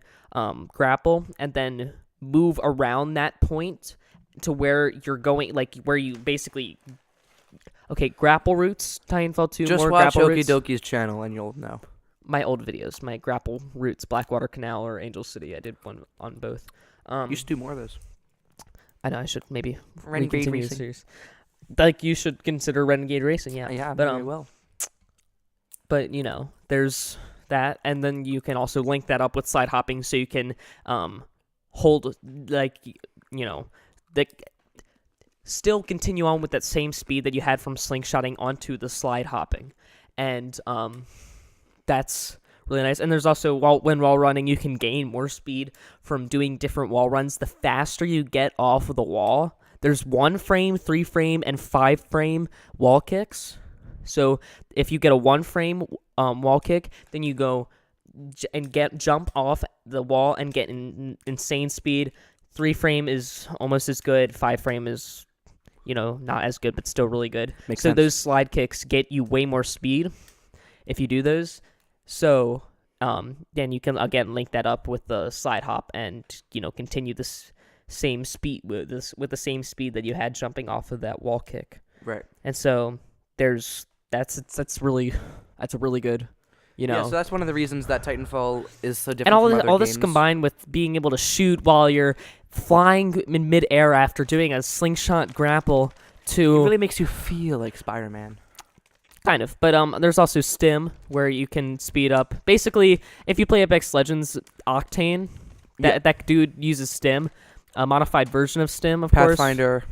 grapple and then move around that point to where you're going, like where you basically grapple routes. Titanfall 2 just more watch grapple Okie routes. Doki's channel and you'll know. My old videos, my grapple routes, Blackwater Canal or Angel City. I did one on both. You should do more of those. I know I should maybe Renegade recontinue the Racing. series. Like you should consider Renegade Racing, yeah. Yeah, but very well. But there's that, and then you can also link that up with slide hopping, so you can hold still continue on with that same speed that you had from slingshotting onto the slide hopping, and that's really nice. And there's also when wall running, you can gain more speed from doing different wall runs. The faster you get off of the wall, there's 1 frame, 3 frame, and 5 frame wall kicks. So if you get a 1 frame wall kick, then you go and jump off the wall and get insane speed. 3 frame is almost as good. 5 frame is, not as good, but still really good. Makes so sense. those slide kicks get you way more speed if you do those. So then you can again link that up with the slide hop and continue this same speed with the same speed that you had jumping off of that wall kick. Right. And so that's really good. Yeah, so that's one of the reasons that Titanfall is so different And all from this, other all games. this combined with being able to shoot while you're flying in midair after doing a slingshot grapple It to really makes you feel like Spider-Man. kind of. But there's also Stim where you can speed up. Basically, if you play Apex Legends Octane, that dude uses Stim, a modified version of Stim, of course. Pathfinder,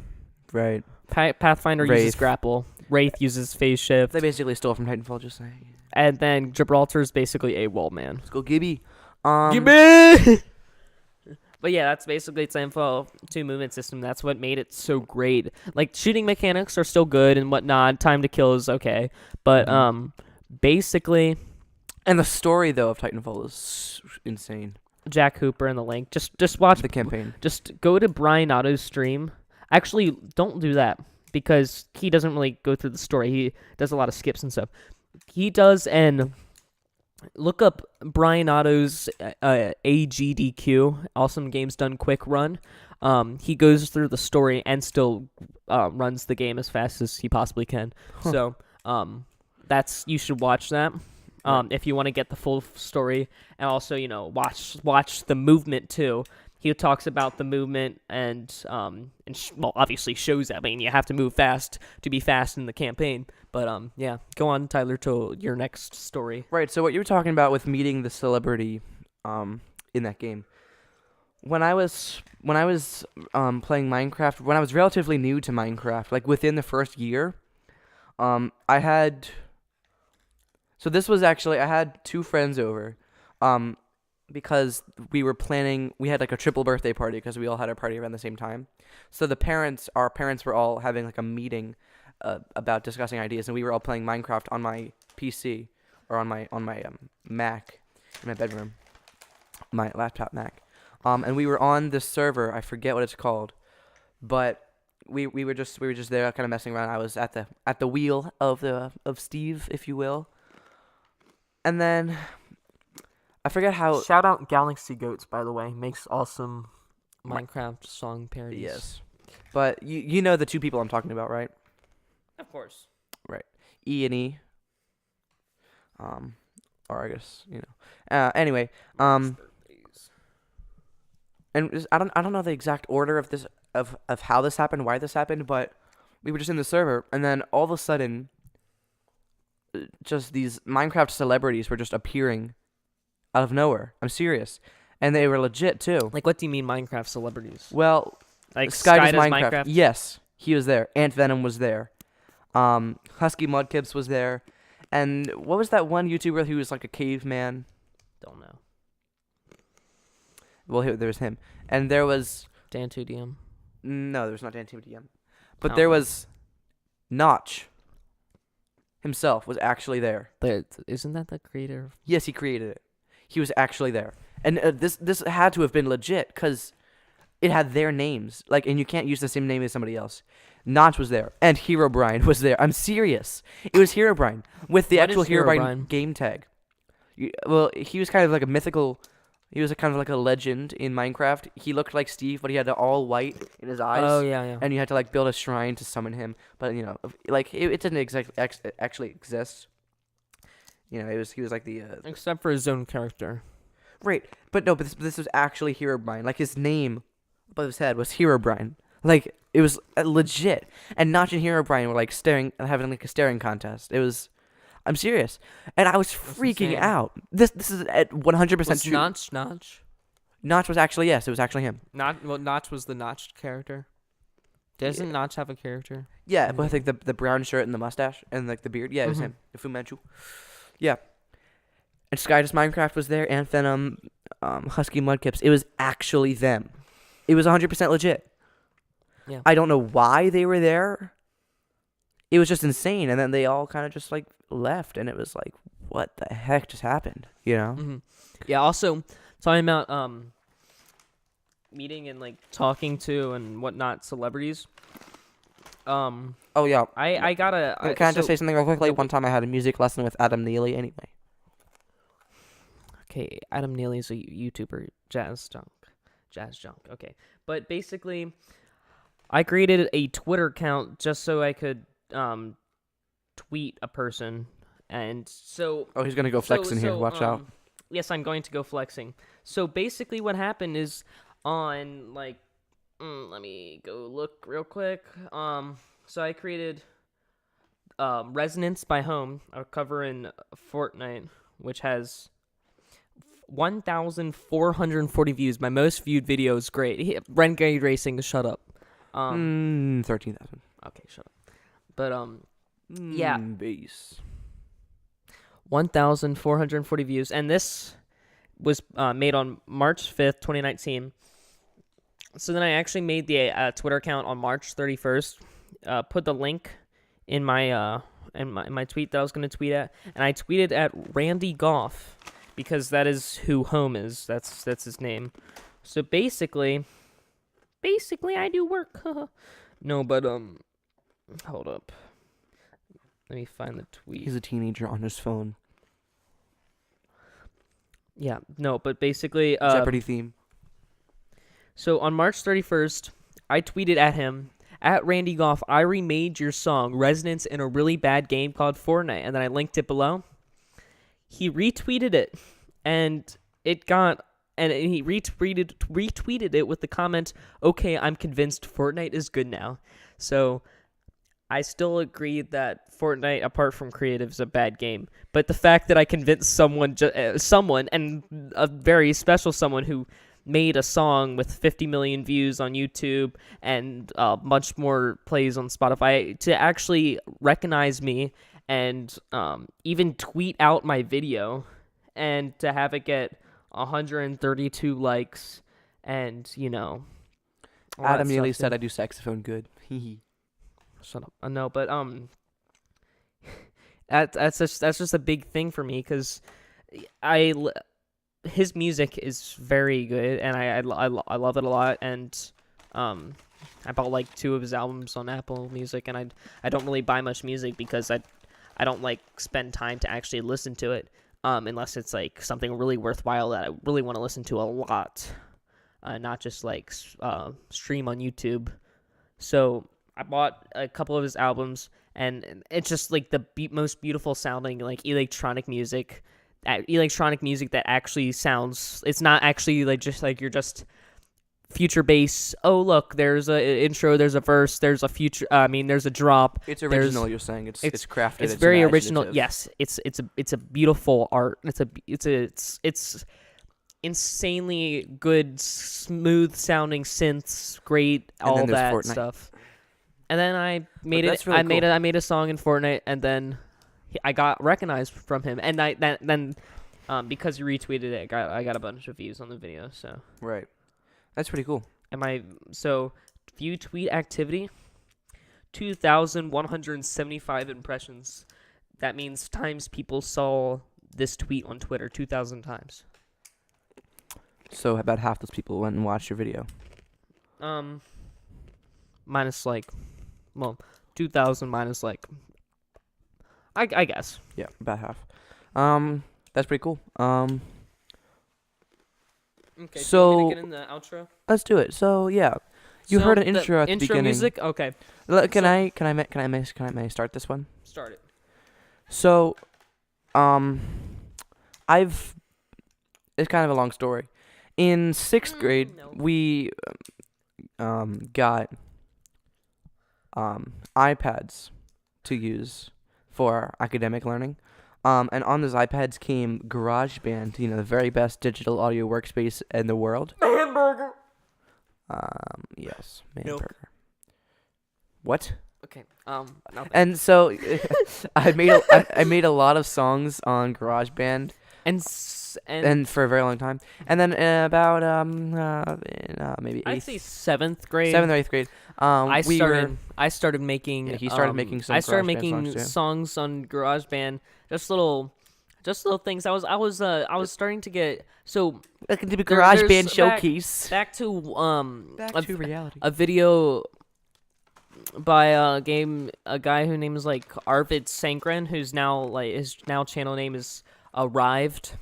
right. Pathfinder uses Wraith. grapple. Wraith uses phase shift. They basically stole from Titanfall, just saying. And then Gibraltar is basically a wall man. Let's go Gibby. But yeah, that's basically Titanfall 2 movement system. That's what made it so great. Like, shooting mechanics are still good and whatnot. Time to kill is okay. But basically, And the story, though, of Titanfall is insane. Jack Hooper and the link. Just watch The campaign. Just go to Brian Otto's stream. Actually, don't do that because he doesn't really go through the story. He does a lot of skips and stuff. He does, and look up Brian Otto's AGDQ, Awesome Games Done Quick run. He goes through the story and still runs the game as fast as he possibly can. So you should watch that. If you want to get the full story, and also watch the movement too. He talks about the movement and obviously shows that. I mean, you have to move fast to be fast in the campaign. But yeah, go on, Tyler, to your next story. Right, so what you were talking about with meeting the celebrity in that game. When I was playing Minecraft, when I was relatively new to Minecraft, like within the first year, I had two friends over, because we had like a triple birthday party because we all had our party around the same time. So our parents were all having like a meeting about discussing ideas, and we were all playing Minecraft on my PC or on my Mac in my bedroom, my laptop Mac. And we were on this server. I forget what it's called, but we were just there, kind of messing around. I was at the wheel of Steve, if you will. And then I forget how. Shout out Galaxy Goats, by the way, makes awesome Minecraft song parodies. Yes, but you know the two people I'm talking about, right? Of course. Right, E and E. Or I guess anyway, and I don't know the exact order of this of how this happened, why this happened, but we were just in the server, and then all of a sudden, just these Minecraft celebrities were just appearing out of nowhere. I'm serious, and they were legit too. Like, what do you mean Minecraft celebrities? Well, Like Sky does Minecraft? Minecraft. Yes, he was there. Ant Venom was there. Husky Mudkips was there, and what was that one YouTuber who was like a caveman? Don't know. Well, there was him, and there was Dan2DM. no, there was not DanTDM, but Oh. there was Notch. Himself was actually there. But isn't that the creator of... Yes, he created it. He was actually there, and this had to have been legit because it had their names. Like, and you can't use the same name as somebody else. Notch was there, and Herobrine was there. I'm serious. It was Herobrine with the What actual is Herobrine Herobrine? game tag. Well, he was kind of like a mythical. He was kind of like a legend in Minecraft. He looked like Steve, but he had the all white in his eyes. Oh, yeah. And you had to like build a shrine to summon him, but like it didn't actually exist. He was like the Except for his own character. right, but no, but this was actually Herobrine. Like his name above his head was Herobrine. Like it was legit, and Notch and Herobrine were like having like a staring contest. It was, I'm serious, and I was freaking insane. out. This is at 100% Was true. Notch? Notch was actually yes, it was actually him. Notch was the Notch character. Doesn't Notch have a character? Yeah, but I think the brown shirt and the mustache and like the beard. Yeah, it was Mhm. him. The Fu Manchu. Yeah. And Sky Does Minecraft was there. Ant Venom, Husky Mudkips. It was actually them. It was 100% legit. Yeah. I don't know why they were there. It was just insane, and then they all kind of just like left, and it was like, what the heck just happened? You know? Mm-hmm. Yeah. Also, talking about meeting and like talking to and whatnot celebrities. Oh yeah. I gotta. Can I just say something real quickly? One time I had a music lesson with Adam Neely. Anyway. Okay, Adam Neely is a YouTuber. Jazz Junk. Okay, but basically, I created a Twitter account just so I could tweet a person, and so Oh, he's gonna go flexing here. Watch out. Yes, I'm going to go flexing. So basically, what happened is on like, let me go look real quick. So I created Resonance by Home, a cover in Fortnite, which has 1,440 views. My most viewed video is great. Renegade Racing, shut up. 13,000. Okay, shut up. But yeah. Base. 1,440 views, and this was made on March 5th, 2019. So then I actually made the Twitter account on March 31st. Put the link in my tweet that I was going to tweet at, and I tweeted at Randy Goff because that is who Home is. That's his name. So basically I do work. No, but hold up. Let me find the tweet. He's a teenager on his phone. Yeah, no, but basically Jeopardy theme. So on March 31st, I tweeted at him, at Randy Goff, I remade your song, Resonance, in a really bad game called Fortnite, and then I linked it below. He retweeted it, and he retweeted it with the comment, okay, I'm convinced Fortnite is good now. So I still agree that Fortnite, apart from creative, is a bad game. But the fact that I convinced someone, and a very special someone who made a song with 50 million views on YouTube and much more plays on Spotify to actually recognize me and even tweet out my video and to have it get 132 likes and, all Adam that Neely stuff, said too. I do saxophone good. Shut up. No, but that's just a big thing for me because his music is very good and I love it a lot, and I bought like 2 of his albums on Apple Music, and I don't really buy much music because I don't like spend time to actually listen to it unless it's like something really worthwhile that I really want to listen to a lot, not just like stream on YouTube. So I bought a couple of his albums, and it's just like the most beautiful sounding like electronic music that actually sounds. It's not actually like just like you're just future bass. Oh look, there's a intro, there's a verse, there's a future. There's a drop. It's original. You're saying it's crafted. It's very original. imaginative. Yes, it's a beautiful art. It's insanely good, smooth sounding synths, great, And all then there's that Fortnite. stuff. And then I made that's it. really I made a song in Fortnite, and then I got recognized from him. And then because he retweeted it, I got a bunch of views on the video. So Right. That's pretty cool. view tweet activity, 2,175 impressions. That means times people saw this tweet on Twitter 2,000 times. So about half those people went and watched your video. Minus 2,000 minus I guess. Yeah, about half. That's pretty cool. Okay. So- you want me to get in the outro? Let's do it. So yeah, you heard an intro at the beginning. Music. Okay, Can I start this one? start it. So, it's kind of a long story. In 6th grade, no. we got iPads to use for academic learning. And on those iPads came GarageBand, the very best digital audio workspace in the world. Hamburger. Yes, Milk. Manburger. What? Okay. Nothing. And so I made a lot of songs on GarageBand and for a very long time. And then about maybe I'd eighth, say 7th grade. 7th or 8th grade, I started making. Yeah, he started making some I started GarageBand making songs, too. songs on GarageBand. Just little things. I was starting to get so Welcome to the There- GarageBand there's- showcase. back to Back to reality. a video by a guy who names like Arvid Sangren, who's now his channel name is Arrived,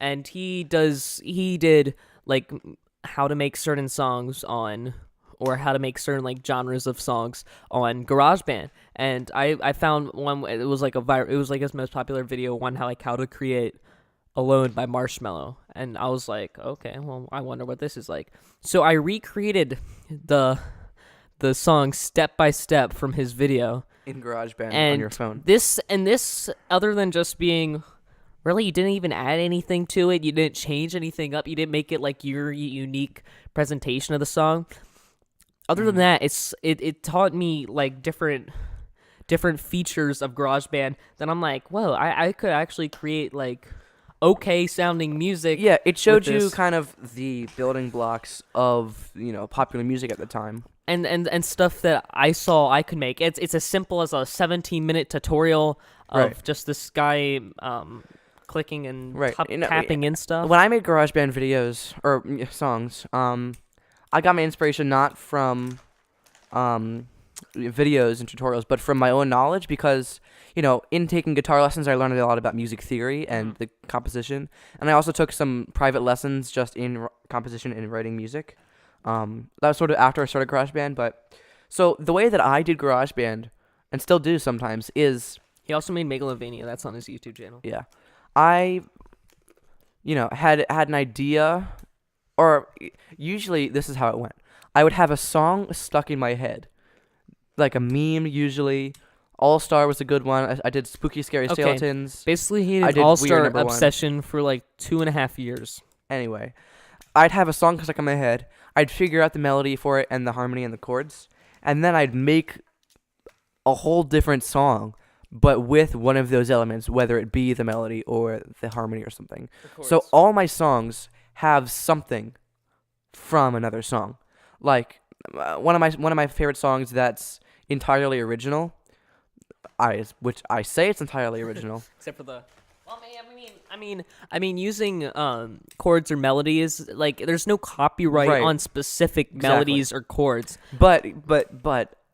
and he did like how to make certain songs on, or how to make certain like genres of songs on GarageBand. And I found one. It was like it was like his most popular video, one how to create Alone by Marshmello. And I was like, okay, well, I wonder what this is like. So I recreated the song step by step from his video In GarageBand and on your phone. This other than just being really, you didn't even add anything to it. You didn't change anything up. You didn't make it like your unique presentation of the song. Other than that, it taught me like different features of GarageBand. Then I'm like, whoa, I could actually create like okay sounding music. Yeah, it showed you this. kind of the building blocks of, popular music at the time. And stuff that I saw I could make. It's as simple as a 17-minute tutorial of Right. just this guy clicking and Right. tapping in stuff. When I made GarageBand videos or songs, I got my inspiration not from videos and tutorials, but from my own knowledge because, in taking guitar lessons, I learned a lot about music theory and the composition. And I also took some private lessons just in composition and writing music. That was sort of after I started GarageBand. But so the way that I did GarageBand, and still do sometimes, is, He also made Megalovania. That's on his YouTube channel. yeah, I, had an idea, or usually this is how it went. I would have a song stuck in my head, like a meme usually. All Star was a good one. I did Spooky Scary Okay. Skeletons. Basically, he I did did All-Star Weird Number One. Obsession for like 2.5 years. Anyway, I'd have a song stuck in my head. I'd figure out the melody for it and the harmony and the chords, and then I'd make a whole different song, but with one of those elements, whether it be the melody or the harmony or something. So all my songs have something from another song. Like one of my favorite songs that's entirely original. Which I say it's entirely original. Except for the. Well, I mean, using chords or melodies, like there's no copyright Right. on specific Exactly. melodies or chords. But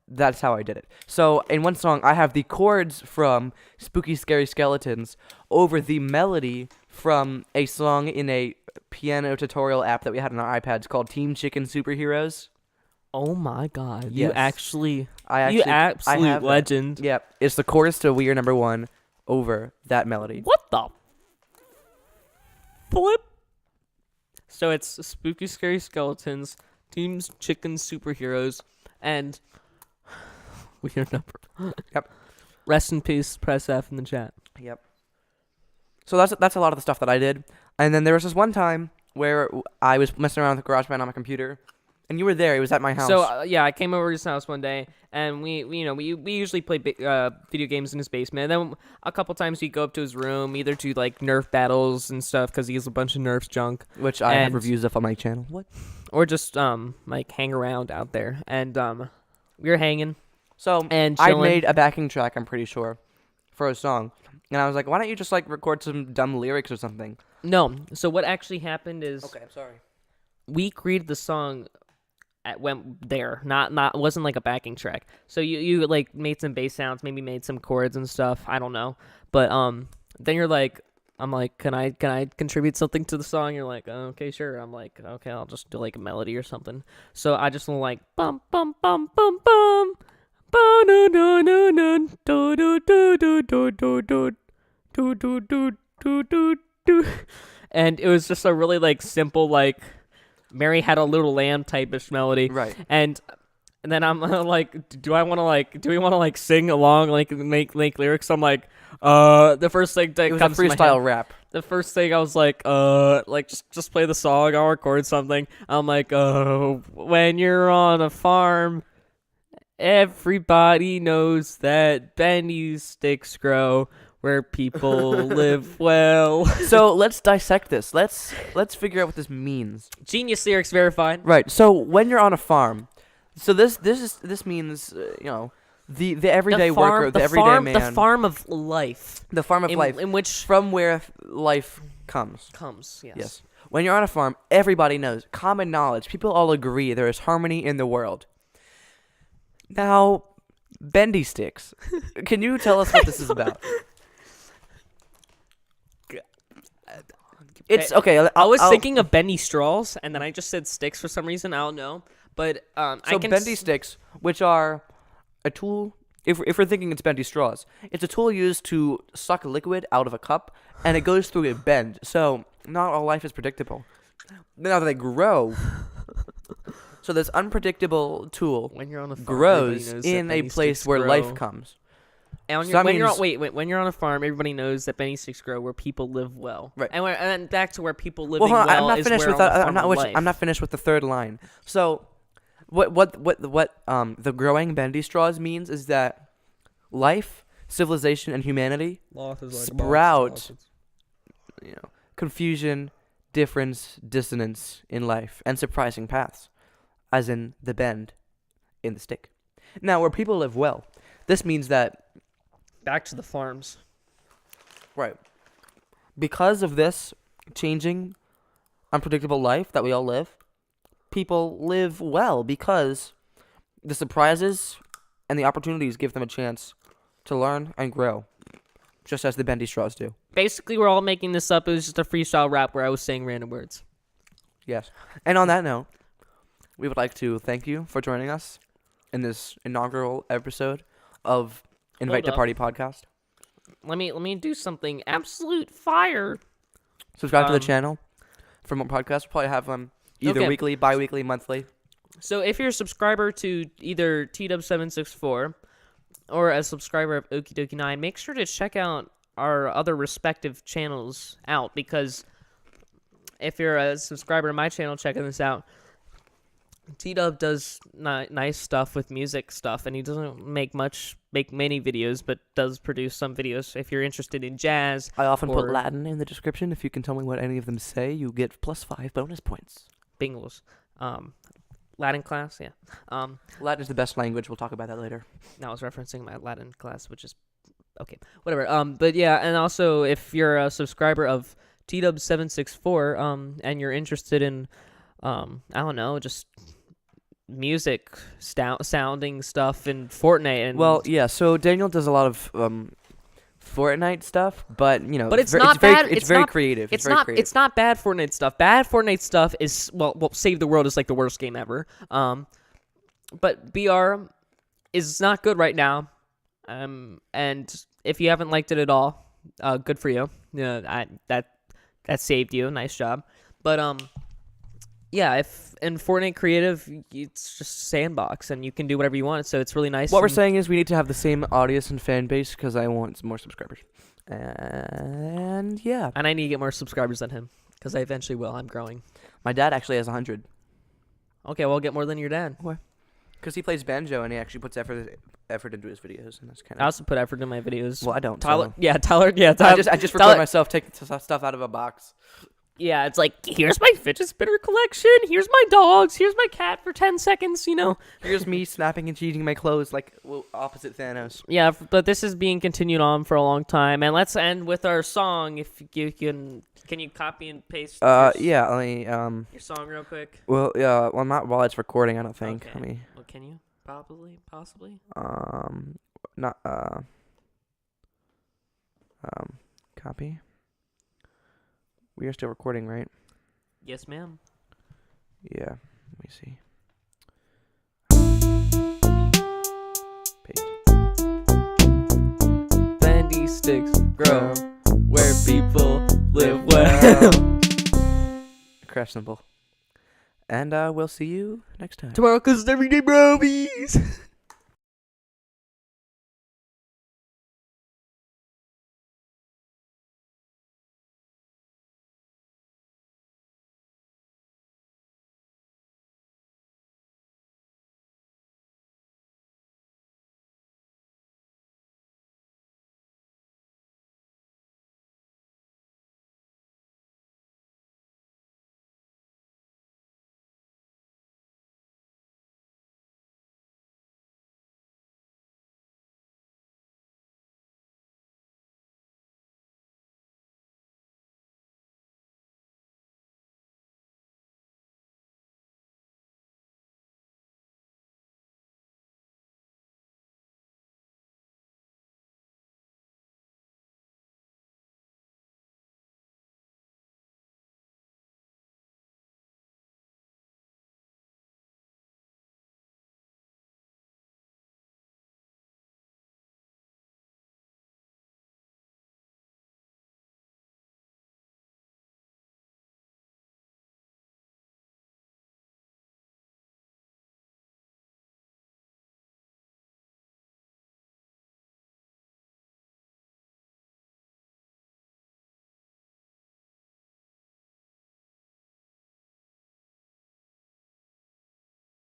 that's how I did it. So in one song, I have the chords from Spooky Scary Skeletons over the melody from a song in a piano tutorial app that we had on our iPads called Team Chicken Superheroes. Oh my God! Yes. You actually, I you actually, absolute I have that. legend. Yep, it's the chorus to Weird Number One over that melody. What the flip? So it's Spooky Scary Skeletons, Team Chicken Superheroes, and Weird Number. Yep. Rest in peace. Press F in the chat. Yep. So that's a lot of the stuff that I did. And then there was this one time where I was messing around with GarageBand on my computer, and you were there. It was at my house. So yeah, I came over to his house one day, and we usually play video games in his basement. And then a couple times we go up to his room, either to like Nerf battles and stuff, because he has a bunch of Nerf junk, which I have and- reviews of on my channel. What? or just like hang around out there. And we were hanging So and I chilling. made a backing track, I'm pretty sure, for a song. And I was like, why don't you just like record some dumb lyrics or something? No, so what actually happened is I'm sorry. we created the song went there, not wasn't like a backing track. So you like made some bass sounds, maybe made some chords and stuff. I don't know, but then you're like, I'm like, can I contribute something to the song? You're like, okay, sure. I'm like, okay, I'll just do like a melody or something. So I just went like bum bum bum bum bum. And it was just a really like simple like Mary Had a Little Lamb type-ish melody. Right. And then I'm like, do we want to like sing along, like make lyrics? I'm like, the first thing that It was a comes to my head, freestyle rap. the first thing I was like just play the song, I'll record something. I'm like, when you're on a farm, everybody knows that bendy sticks grow where people live well. So let's dissect this. Let's figure out what this means. Genius lyrics verified. Right. So when you're on a farm, so this means the everyday worker, the everyday man, the farm of life, the farm of life, in which from where life comes. yes. Yes. When you're on a farm, everybody knows, common knowledge. People all agree there is harmony in the world. Now, bendy sticks. Can you tell us what this is about? It's okay. I was I'll- thinking of bendy straws, and then I just said sticks for some reason. I don't know, but So I can bendy sticks, which are a tool. If we're thinking it's bendy straws, it's a tool used to suck liquid out of a cup, and it goes through a bend. So not all life is predictable. Now they grow. So this unpredictable tool when you're on a farm, grows everybody knows that in a bendy place sticks where grow. life comes. And So that when you're means- on, when you're on a farm, everybody knows that bendy sticks grow where people live well. Right. And then back to where people living Well, hold on, well I'm not is finished where with on the that. farm of life. I'm not finished with the third line. So, what the growing bendy straws means is that life, civilization, and humanity sprout, confusion, difference, dissonance in life, and surprising paths, as in the bend in the stick. Now, where people live well, this means that Back to the farms. right, because of this changing, unpredictable life that we all live, people live well because the surprises and the opportunities give them a chance to learn and grow, just as the bendy straws do. Basically, we're all making this up. It was just a freestyle rap where I was saying random words. Yes. And on that note, we would like to thank you for joining us in this inaugural episode of Invite to up. Party podcast. Let me do something absolute fire. Subscribe to the Um, channel for more podcasts. We'll probably have them either Okay. weekly, bi-weekly, monthly. So if you're a subscriber to either TW764 or a subscriber of Okie Dokie 9, make sure to check out our other respective channels out, because if you're a subscriber to my channel checking this out, T-Dub does nice stuff with music stuff, and he doesn't make many videos, but does produce some videos. If you're interested in jazz, I often put or- Latin in the description. If you can tell me what any of them say, you get +5 bonus points. Bingles, Latin class, yeah. Latin is the best language. We'll talk about that later. I was referencing my Latin class, which is okay, whatever. But yeah, and also if you're a subscriber of TW764, and you're interested in, I don't know, just music sounding stuff in Fortnite, and Well, yeah. So Daniel does a lot of Fortnite stuff, but you know, But it's ver- not very, bad. It's It's very not- creative. it's very not creative. it's not bad Fortnite stuff. Bad Fortnite stuff is well, Save the World is like the worst game ever. But BR is not good right now. And if you haven't liked it at all, good for you. Yeah, that saved you. Nice job. But yeah, if in Fortnite creative, it's just sandbox and you can do whatever you want. So it's really nice. What we're and- saying is we need to have the same audience and fan base because I want some more subscribers. And yeah, and I need to get more subscribers than him because I eventually will. I'm growing. my dad actually has 100 Okay, well, I'll get more than your dad. because he plays banjo and he actually puts effort into his videos, and that's kind I of. also put effort in my videos. Well, I don't. Tyler, so- yeah, Tyler. I Tyler, just record Tyler- myself taking stuff out of a box. yeah, it's like, here's my fidget spinner collection. Here's my dogs. Here's my cat for 10 seconds. You know. Here's me snapping and cheating my clothes like opposite Thanos. Yeah, but this is being continued on for a long time, and let's end with our song. If you can you copy and paste? Yeah. Let me. Your song real quick. Well, yeah. Well, not while it's recording. I don't think. Okay. Let me. Well, can you possibly? Not. Copy. We are still recording, right? Yes, ma'am. Yeah. Let me see. Paste. Bendy sticks grow where people live well. Crash Simple. And we'll see you next time. Tomorrow, 'cause it's everyday brobies.